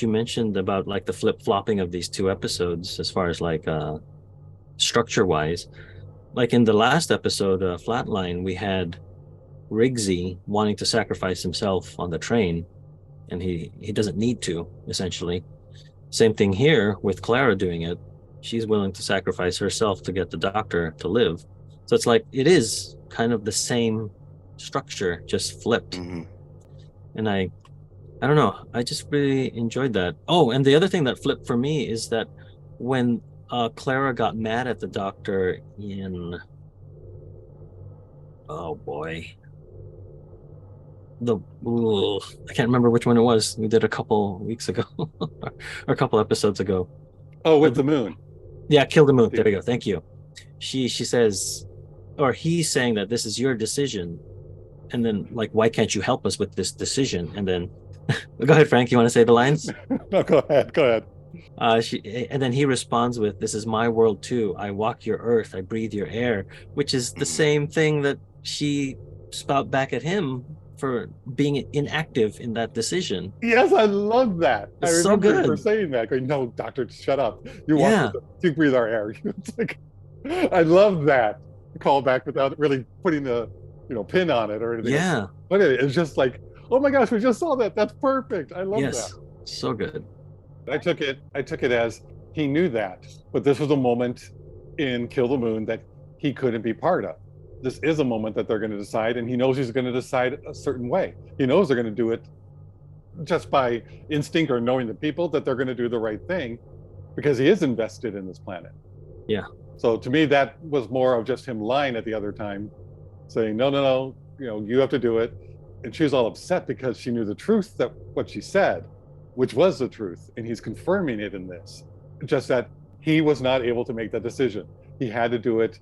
you mentioned about like the flip-flopping of these 2 episodes as far as like structure-wise. Like in the last episode, Flatline, we had Riggsy wanting to sacrifice himself on the train, and he doesn't need to, essentially. Same thing here with Clara doing it. She's willing to sacrifice herself to get the doctor to live. So it's like, it is kind of the same structure, just flipped. Mm-hmm. And I don't know, I just really enjoyed that. Oh, and the other thing that flipped for me is that when Clara got mad at the doctor in, oh boy, I can't remember which one it was. We did a couple weeks ago, or a couple episodes ago. Oh, with the moon. Yeah, Kill the Moon. There we go. Thank you. She says, or he's saying that this is your decision, and then like, why can't you help us with this decision? And then, go ahead, Frank. You want to say the lines? No, go ahead. Go ahead. And then he responds with, "This is my world too. I walk your earth. I breathe your air," which is the same thing that she spout back at him for being inactive in that decision. Yes, I love that. It's I so remember her good. saying that, going, "No, doctor, shut up. You walk Yeah. with us. You breathe our air." It's like, I love that callback without really putting a pin on it or anything. Yeah. But it's just like, oh my gosh, we just saw that. That's perfect. I love Yes. that. So good. I took it as he knew that, but this was a moment in Kill the Moon that he couldn't be part of. This is a moment that they're going to decide, and he knows he's going to decide a certain way. He knows they're going to do it just by instinct or knowing the people, that they're going to do the right thing because he is invested in this planet. Yeah. So to me, that was more of just him lying at the other time, saying, no, you have to do it. And she was all upset because she knew the truth, that what she said, which was the truth, and he's confirming it in this. Just that he was not able to make that decision. He had to do it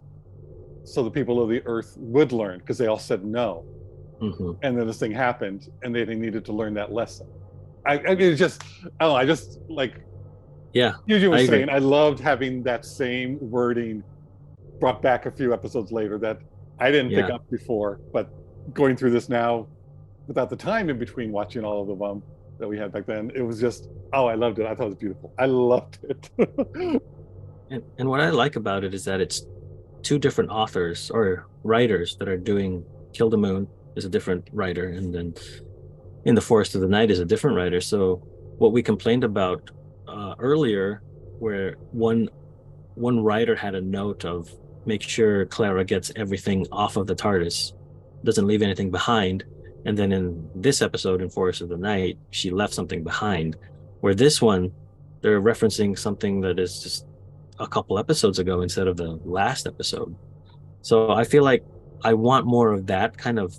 so the people of the earth would learn, because they all said no. Mm-hmm. And then this thing happened, and they needed to learn that lesson. I mean, it's just, I don't know, I just like, Yeah. Eugene was I agree. saying, I loved having that same wording brought back a few episodes later that I didn't pick up before, but going through this now, without the time in between watching all of them that we had back then, it was just, I loved it. I thought it was beautiful. I loved it. And what I like about it is that it's two different authors or writers that are doing Kill the Moon is a different writer, and then In the Forest of the Night is a different writer. So what we complained about earlier, where one writer had a note of make sure Clara gets everything off of the Tardis, doesn't leave anything behind. And then in this episode in Forest of the Night, she left something behind. Where this one, they're referencing something that is just a couple episodes ago instead of the last episode. So I feel like I want more of that kind of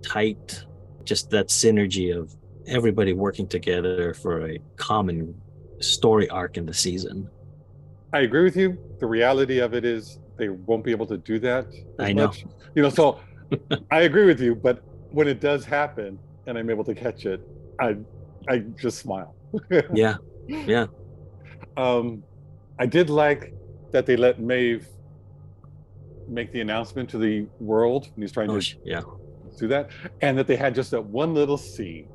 tight, just that synergy of everybody working together for a common story arc in the season. I agree with you. The reality of it is they won't be able to do that as much. So I agree with you, but when it does happen and I'm able to catch it, I just smile. Yeah. I did like that they let Maeve make the announcement to the world when he's trying to do that, and that they had just that one little scene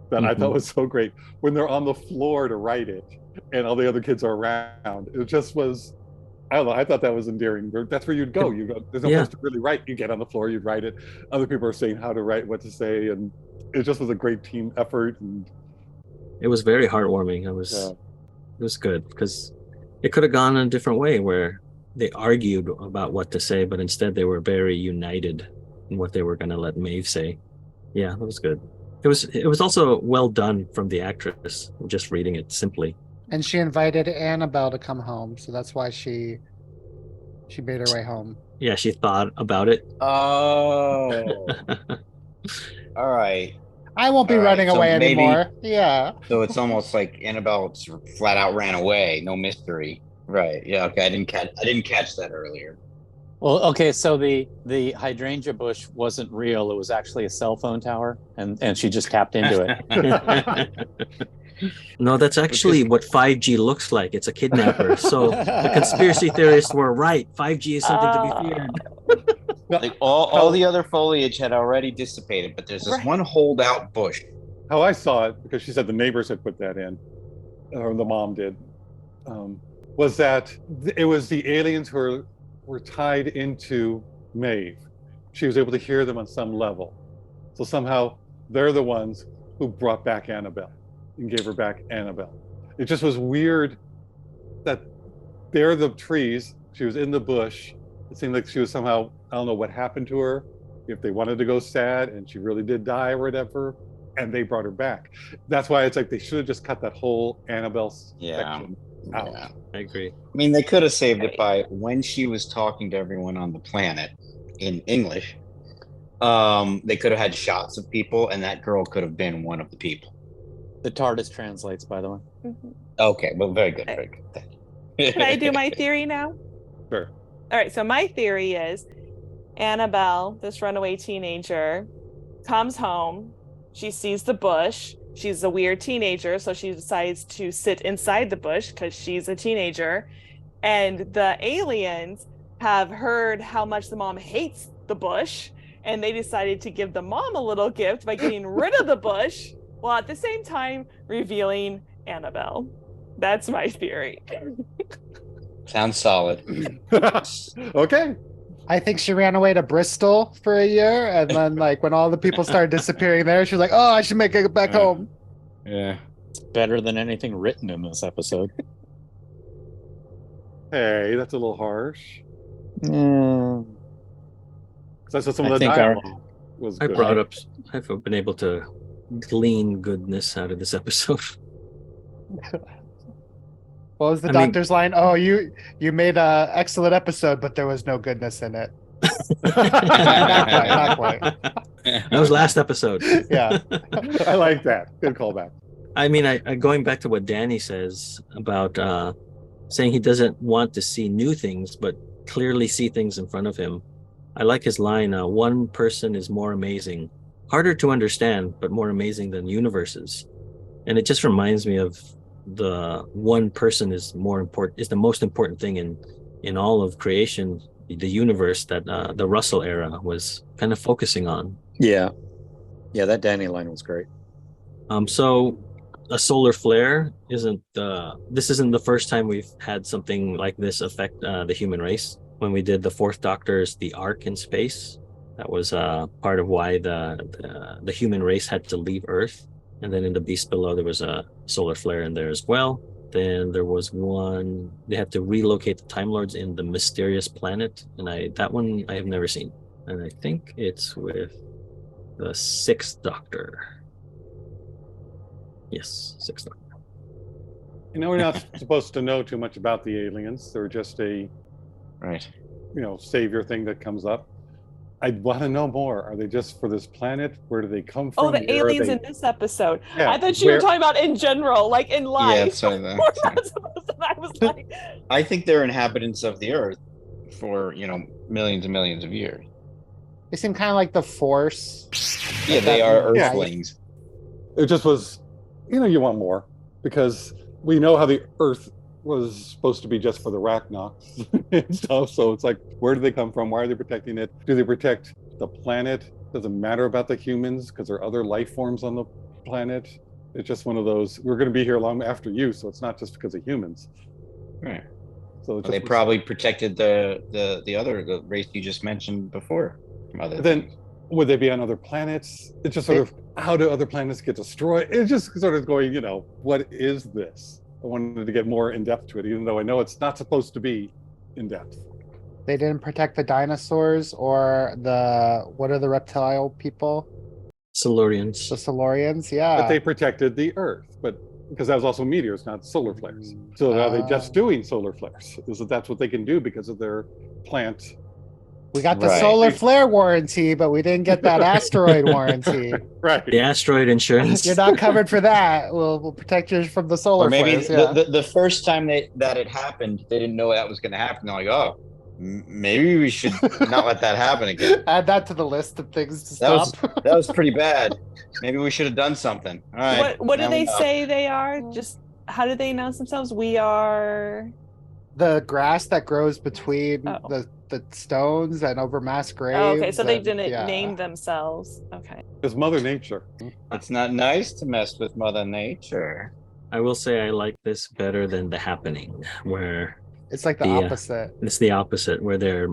that I thought was so great when they're on the floor to write it and all the other kids are around. It just was, I don't know, I thought that was endearing. That's where you'd go. You go, there's no place to really write. You get on the floor, you'd write it. Other people are saying how to write, what to say, and it just was a great team effort. And it was very heartwarming. It was good, because it could have gone a different way where they argued about what to say, but instead they were very united in what they were going to let Maeve say. Yeah, that was good. It was also well done from the actress, just reading it simply. And she invited Annabelle to come home, so that's why she made her way home. Yeah, she thought about it. Oh. All right. I won't be running away anymore. Yeah. So it's almost like Annabelle flat out ran away. No mystery. Right. Yeah. Okay. I didn't catch that earlier. Well, okay. So the hydrangea bush wasn't real. It was actually a cell phone tower, and she just tapped into it. No, that's actually what 5G looks like. It's a kidnapper. So the conspiracy theorists were right. 5G is something to be feared. Like all the other foliage had already dissipated, but there's this one holdout bush. How I saw it, because she said the neighbors had put that in, or the mom did, was that it was the aliens who were tied into Maeve. She was able to hear them on some level. So somehow they're the ones who brought back Annabelle and gave her back Annabelle. It just was weird that they're the trees. She was in the bush. It seemed like she was somehow, I don't know what happened to her, if they wanted to go sad and she really did die or whatever, and they brought her back. That's why it's like they should have just cut that whole Annabelle section. Yeah. I agree. I mean, they could have saved it by when she was talking to everyone on the planet in English. They could have had shots of people, and that girl could have been one of the people. The TARDIS translates, by the way. Mhm. Okay, well, very good, very good. Thank you. Can I do my theory now? Sure. All right, so my theory is Annabelle, this runaway teenager, comes home. She sees the bush. She's a weird teenager, so she decides to sit inside the bush because she's a teenager. And the aliens have heard how much the mom hates the bush, and they decided to give the mom a little gift by getting rid of the bush, while at the same time revealing Annabelle. That's my theory. Sounds solid. Okay. I think she ran away to Bristol for a year, and then like when all the people started disappearing there, she was like, "Oh, I should make it back home." Yeah. It's better than anything written in this episode. Hey, that's a little harsh. Mm. That's what some I of the think our- dialogue was I good. brought up. I've been able to glean goodness out of this episode. What was the I mean- doctor's line? Oh, you made a excellent episode, but there was no goodness in it. Not quite. That was last episode. Yeah. I like that. Good callback. I mean, I going back to what Danny says about saying he doesn't want to see new things, but clearly see things in front of him. I like his line, one person is more amazing, harder to understand, but more amazing than universes. And it just reminds me of the one person is more important, is the most important thing in all of creation, the universe that the Russell era was kind of focusing on. Yeah. Yeah, that Danny line was great. So a solar flare isn't the first time we've had something like this affect the human race. When we did the Fourth Doctor's The Ark in Space, that was part of why the human race had to leave Earth. And then in The Beast Below, there was a solar flare in there as well. Then there was one, they had to relocate the Time Lords in The Mysterious Planet, and that one I have never seen. And I think it's with the Sixth Doctor. Yes, Sixth Doctor. You know, we're not supposed to know too much about the aliens. They're just a, Right. savior thing that comes up. I want to know more. Are they just for this planet? Where do they come from? Oh, the Where are aliens they- in this episode. Yeah, I thought you were where- talking about in general, like in life. Yeah, that's what I We're thought. not supposed to- I was like, I think they're inhabitants of the Earth for millions and millions of years. They seem kind of like the Force. Yeah, they are Yeah. Earthlings. It just was, you want more because we know how the Earth was supposed to be just for the Rachnocs and stuff. So it's like, where do they come from? Why are they protecting it? Do they protect the planet? Doesn't matter about the humans because there are other life forms on the planet. It's just one of those. We're going to be here long after you, so it's not just because of humans. Right. So Well, they probably protected the race you just mentioned before. From other Then things. would they be on other planets? It's just sort of how do other planets get destroyed? It's just sort of going, what is this? I wanted to get more in depth to it, even though I know it's not supposed to be in depth. They didn't protect the dinosaurs or what are the reptile people? Silurians. The Silurians, yeah. But they protected the Earth, but because that was also meteors, not solar flares. So are they just doing solar flares? That's what they can do because of their plant? We got the Right. solar flare warranty, but we didn't get that asteroid warranty. Right. The asteroid insurance. You're not covered for that. We'll protect you from the solar Or maybe flares. Yeah. the first time that it happened, they didn't know that was going to happen. They're like, oh, maybe we should not let that happen again. Add that to the list of things to That was stop. that was pretty bad. Maybe we should have done something. All right. what do now they we know. say they are? Just how do they announce themselves? We are. The grass that grows between Oh. the stones and over mass graves. Oh, okay, so they and- didn't yeah. name themselves. Okay. It's Mother Nature. It's not nice to mess with Mother Nature. I will say I like this better than The Happening, where It's like the Yeah. opposite. it's the opposite, where they're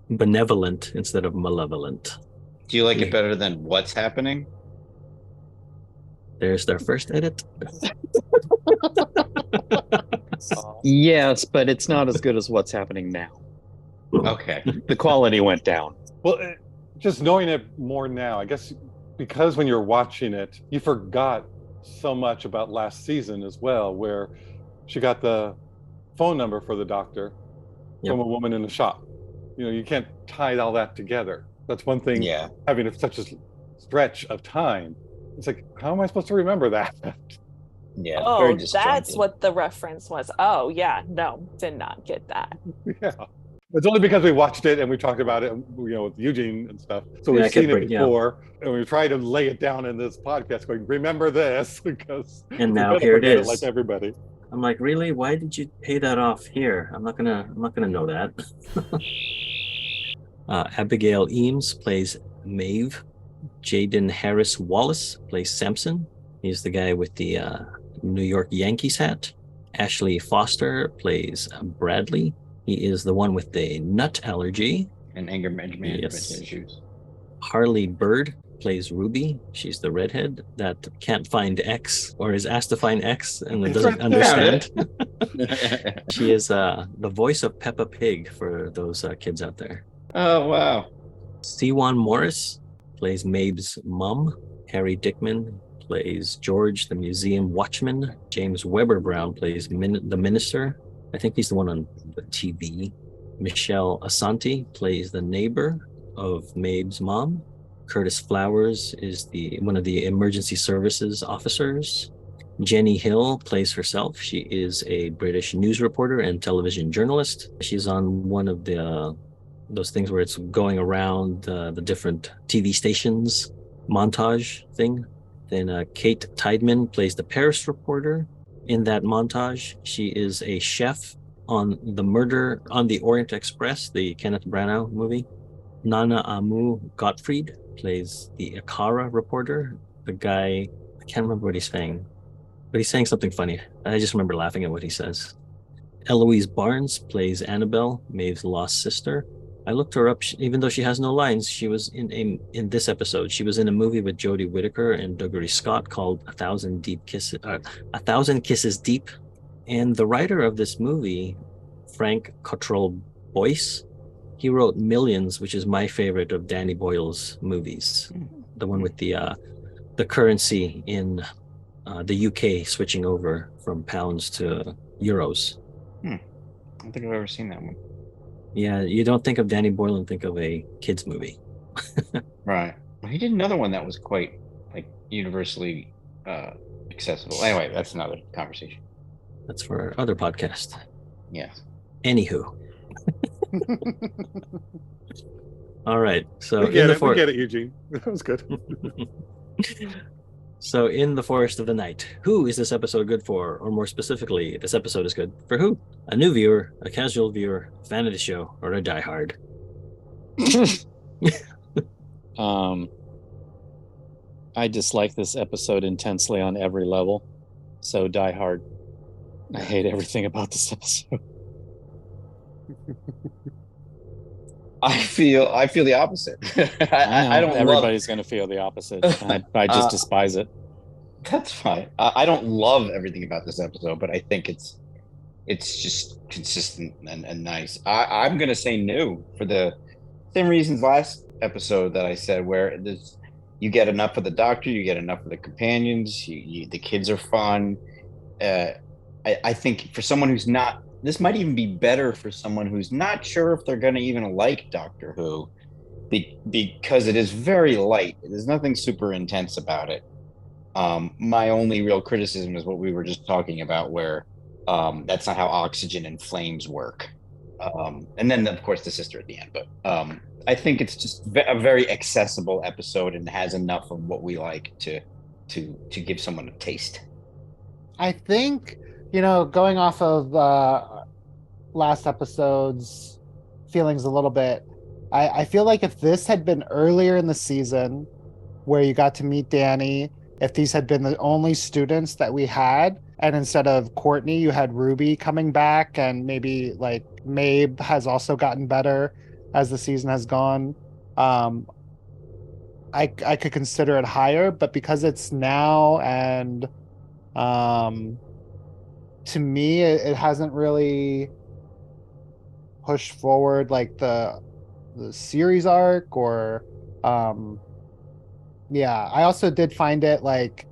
benevolent instead of malevolent. Do you like it better than What's Happening? There's their first edit. Yes, but it's not as good as what's happening now. Okay. The quality went down. Well, just knowing it more now, I guess, because when you're watching it, you forgot so much about last season as well, where she got the phone number for the doctor Yep. from a woman in the shop. You can't tie all that together. That's one thing. Yeah. Having such a stretch of time, it's like, how am I supposed to remember that? Yeah. Oh, very that's disjointed. what the reference was. Oh, yeah. No, did not get that. Yeah. It's only because we watched it and we talked about it, with Eugene and stuff. So Yeah, I we've kept seen it bringing- yeah. before, and we try to lay it down in this podcast, going, "Remember this," because And we're now gonna here it forget is. like everybody. I'm like, really? Why did you pay that off here? I'm not gonna know that. Abigail Eames plays Maeve. Jaden Harris Wallace plays Samson. He's the guy with the New York Yankees hat. Ashley Foster plays Bradley. He is the one with the nut allergy. And anger management Yes. issues. Harley Bird plays Ruby. She's the redhead that can't find X, or is asked to find X and It's doesn't right understand. there. She is the voice of Peppa Pig for those kids out there. Oh, wow. Siwan Morris plays Mabe's mom. Harry Dickman plays George, the museum watchman. James Weber Brown plays the minister. I think he's the one on the TV. Michelle Asante plays the neighbor of Mabe's mom. Curtis Flowers is one of the emergency services officers. Jenny Hill plays herself. She is a British news reporter and television journalist. She's on one of those things where it's going around the different TV stations montage thing. Then Kate Tideman plays the Paris reporter. In that montage, she is a chef on the Murder on the Orient Express, the Kenneth Branagh movie. Nana Amu Gottfried plays the Akara reporter. The guy, I can't remember what he's saying, but he's saying something funny. I just remember laughing at what he says. Eloise Barnes plays Annabelle, Maeve's lost sister. I looked her up, even though she has no lines. She was in this episode. She was in a movie with Jodie Whittaker and Dougray Scott called A Thousand Kisses Deep. And the writer of this movie, Frank Cottrell Boyce, he wrote Millions, which is my favorite of Danny Boyle's movies. The one with the currency in the UK switching over from pounds to euros. I don't think I've ever seen that one. Yeah, you don't think of Danny Boyle and think of a kids movie. Right. Well, he did another one that was quite universally accessible. Anyway, that's another conversation. That's for our other podcast. Yes. Anywho. All right. So We get it, Eugene. That was good. So in the Forest of the Night, who is this episode good for? Or more specifically, this episode is good for who? A new viewer, a casual viewer, a fan of the show, or a diehard? I dislike this episode intensely on every level. So diehard. I hate everything about this episode. I feel the opposite. I don't. Everybody's going to feel the opposite. I just despise it. That's fine. I don't love everything about this episode, but I think it's just consistent and nice. I'm going to say new for the same reasons last episode that I said, where you get enough of the doctor, you get enough of the companions, the kids are fun. I think for someone who's not, this might even be better for someone who's not sure if they're going to even like Doctor Who, because it is very light. There's nothing super intense about it. My only real criticism is what we were just talking about, where that's not how oxygen and flames work. And then, of course, the sister at the end. But I think it's just a very accessible episode and has enough of what we like to give someone a taste. I think, going off of last episode's feelings a little bit, I feel like if this had been earlier in the season where you got to meet Danny, if these had been the only students that we had, and instead of Courtney, you had Ruby coming back, and maybe like Maebh has also gotten better as the season has gone, I could consider it higher. But because it's now, and to me, it hasn't really pushed forward like the series arc, or I also did find it like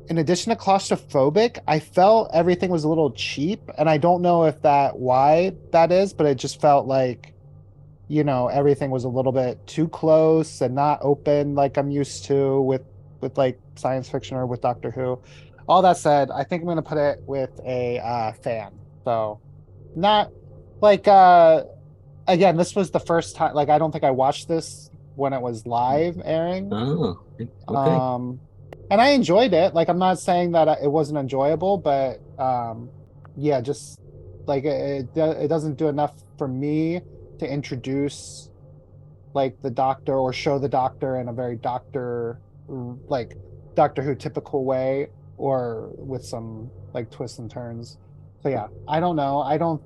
in addition to claustrophobic, I felt everything was a little cheap, and I don't know if why that is, but it just felt like, everything was a little bit too close and not open like I'm used to with like science fiction or with Doctor Who. All that said, I think I'm gonna put it with a fan. So not like again, this was the first time, like I don't think I watched this when it was live airing. Oh, okay. And I enjoyed it. Like I'm not saying that it wasn't enjoyable, but yeah, just like it doesn't do enough for me to introduce like the Doctor or show the Doctor in a very like Doctor Who typical way, or with some like twists and turns. So yeah, I don't know. I don't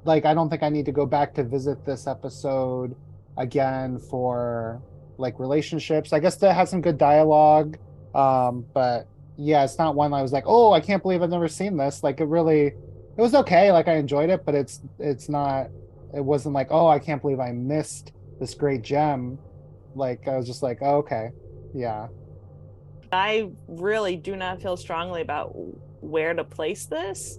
think I need to go back to visit this episode again for like relationships. I guess that has some good dialogue. But yeah, it's not one I was like, oh, I can't believe I've never seen this. Like it was okay. Like I enjoyed it, but it wasn't like, oh, I can't believe I missed this great gem. Like I was just like, oh, okay. Yeah. I really do not feel strongly about where to place this.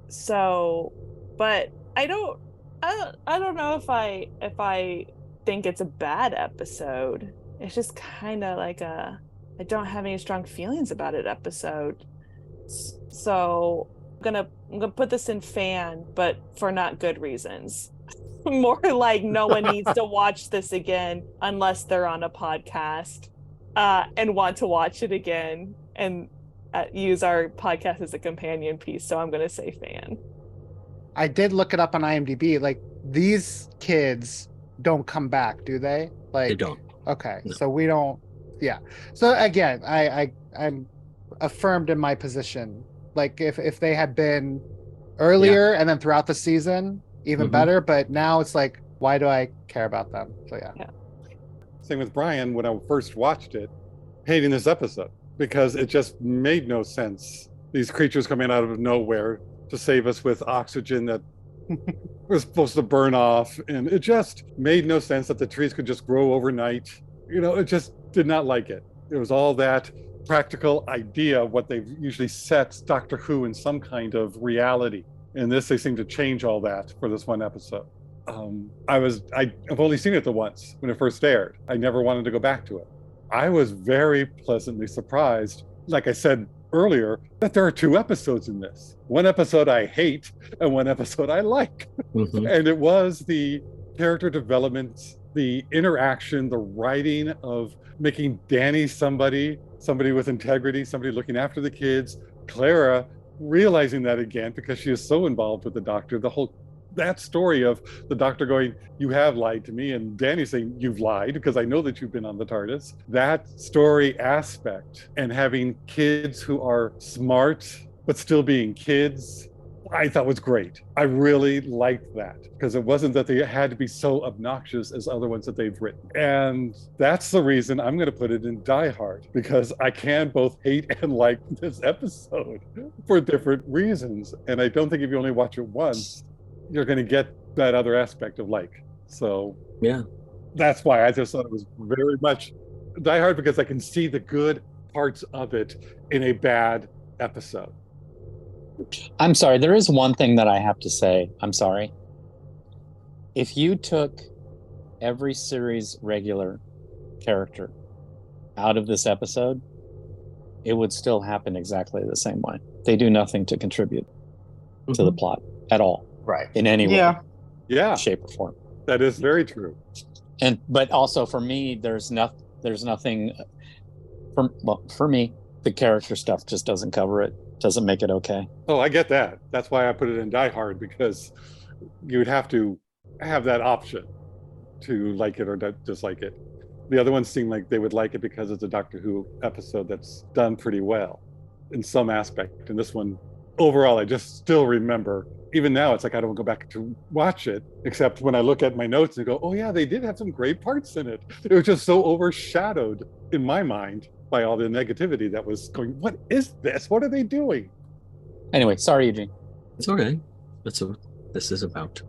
So, but I don't know if I think it's a bad episode. It's just kind of like I don't have any strong feelings about it episode. So I'm gonna put this in fan, but for not good reasons. More like no one needs to watch this again unless they're on a podcast and want to watch it again and use our podcast as a companion piece. So I'm gonna say fan. I did look it up on IMDb. Like these kids don't come back, do they? Like They don't. Okay, No. so we don't. Yeah. So again, I'm affirmed in my position. Like if they had been earlier and then throughout the season, even better. But now it's like, why do I care about them? So yeah. Same with Brian when I first watched it, hating this episode because it just made no sense. These creatures coming out of nowhere to save us with oxygen that was supposed to burn off, and it just made no sense that the trees could just grow overnight. It just did not like it. It was all that practical idea of what they've usually set Doctor Who in some kind of reality. In this, they seem to change all that for this one episode. I've only seen it the once when it first aired. I never wanted to go back to it. I was very pleasantly surprised, like I said earlier, that there are 2 episodes in this. One episode I hate and one episode I like. And it was the character development, the interaction, the writing of making Danny somebody with integrity, somebody looking after the kids. Clara realizing that again because she is so involved with the Doctor. That story of the Doctor going, you have lied to me, and Danny saying, you've lied because I know that you've been on the TARDIS. That story aspect and having kids who are smart but still being kids, I thought was great. I really liked that because it wasn't that they had to be so obnoxious as other ones that they've written. And that's the reason I'm going to put it in Die Hard, because I can both hate and like this episode for different reasons. And I don't think if you only watch it once, you're going to get that other aspect of like. So yeah, that's why I just thought it was very much Die Hard, because I can see the good parts of it in a bad episode. I'm sorry. There is one thing that I have to say. I'm sorry. If you took every series regular character out of this episode, it would still happen exactly the same way. They do nothing to contribute to the plot at all. Right. In any way. Yeah. Shape or form. That is very true. But also for me, there's nothing for me, the character stuff just doesn't cover it. Doesn't make it okay. Oh, I get that. That's why I put it in Die Hard, because you would have to have that option to like it or dislike it. The other ones seem like they would like it because it's a Doctor Who episode that's done pretty well in some aspect. And this one, overall, I just still remember. Even now, it's like I don't go back to watch it, except when I look at my notes and go, oh yeah, they did have some great parts in it. It was just so overshadowed in my mind by all the negativity that was going, what is this? What are they doing? Anyway, sorry, Eugene. It's okay. That's what this is about.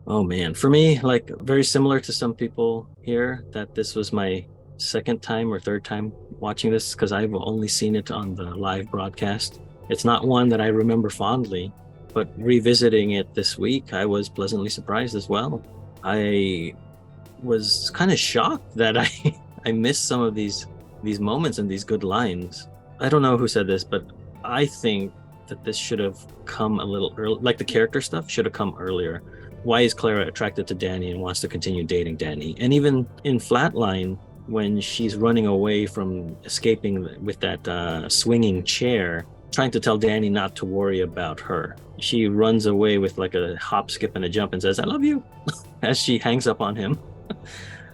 Oh man, for me, like very similar to some people here, that this was my second time or third time watching this because I've only seen it on the live broadcast. It's not one that I remember fondly, but revisiting it this week, I was pleasantly surprised as well. I was kind of shocked that I missed some of these moments and these good lines. I don't know who said this, but I think that this should have come a little early, like the character stuff should have come earlier. Why is Clara attracted to Danny and wants to continue dating Danny? And even in Flatline, when she's running away from escaping with that swinging chair, trying to tell Danny not to worry about her, she runs away with like a hop, skip, and a jump and says, "I love you," as she hangs up on him.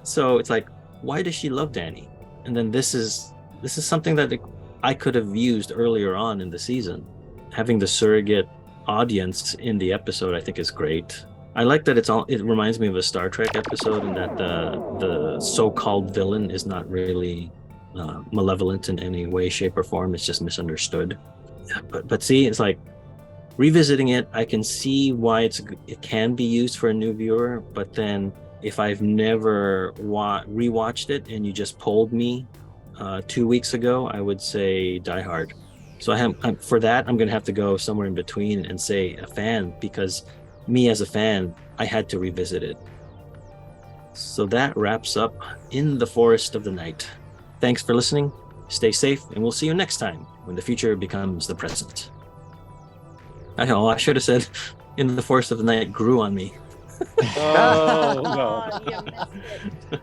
So it's like, why does she love Danny? And then this is something that I could have used earlier on in the season. Having the surrogate audience in the episode, I think, is great. I like that it reminds me of a Star Trek episode, and that the so-called villain is not really malevolent in any way, shape, or form. It's just misunderstood. But see, it's like revisiting it, I can see why it can be used for a new viewer. But then if I've never rewatched it and you just polled me 2 weeks ago, I would say Die Hard. So for that, I'm going to have to go somewhere in between and say a fan, because me as a fan, I had to revisit it. So that wraps up In the Forest of the Night. Thanks for listening. Stay safe, and we'll see you next time when the future becomes the present. I should have said In the Forest of the Night grew on me. Oh, no. You missed it.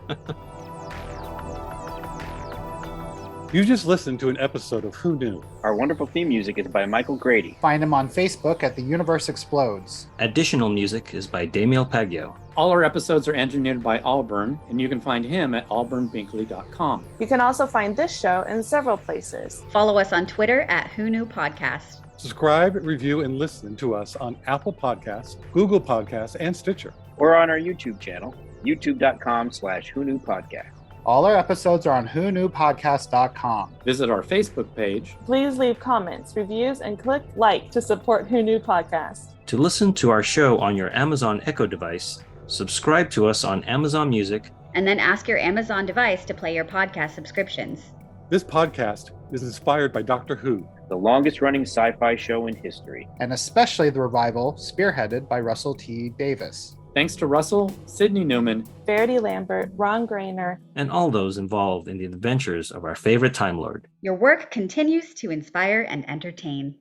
You just listened to an episode of Who Knew? Our wonderful theme music is by Michael Grady. Find him on Facebook at The Universe Explodes. Additional music is by Damiel Paggio. All our episodes are engineered by Auburn, and you can find him at auburnbinkley.com. You can also find this show in several places. Follow us on Twitter at Who Knew Podcast. Subscribe, review, and listen to us on Apple Podcasts, Google Podcasts, and Stitcher. Or on our YouTube channel, youtube.com/whoknewpodcast. All our episodes are on whoknewpodcast.com. Visit our Facebook page. Please leave comments, reviews, and click like to support Who Knew Podcast. To listen to our show on your Amazon Echo device, subscribe to us on Amazon Music, And then ask your Amazon device to play your podcast subscriptions. This podcast is inspired by Doctor Who, The longest running sci-fi show in history. And especially the revival spearheaded by Russell T. Davis. Thanks to Russell, Sidney Newman, Verity Lambert, Ron Grainer, and all those involved in the adventures of our favorite Time Lord. Your work continues to inspire and entertain.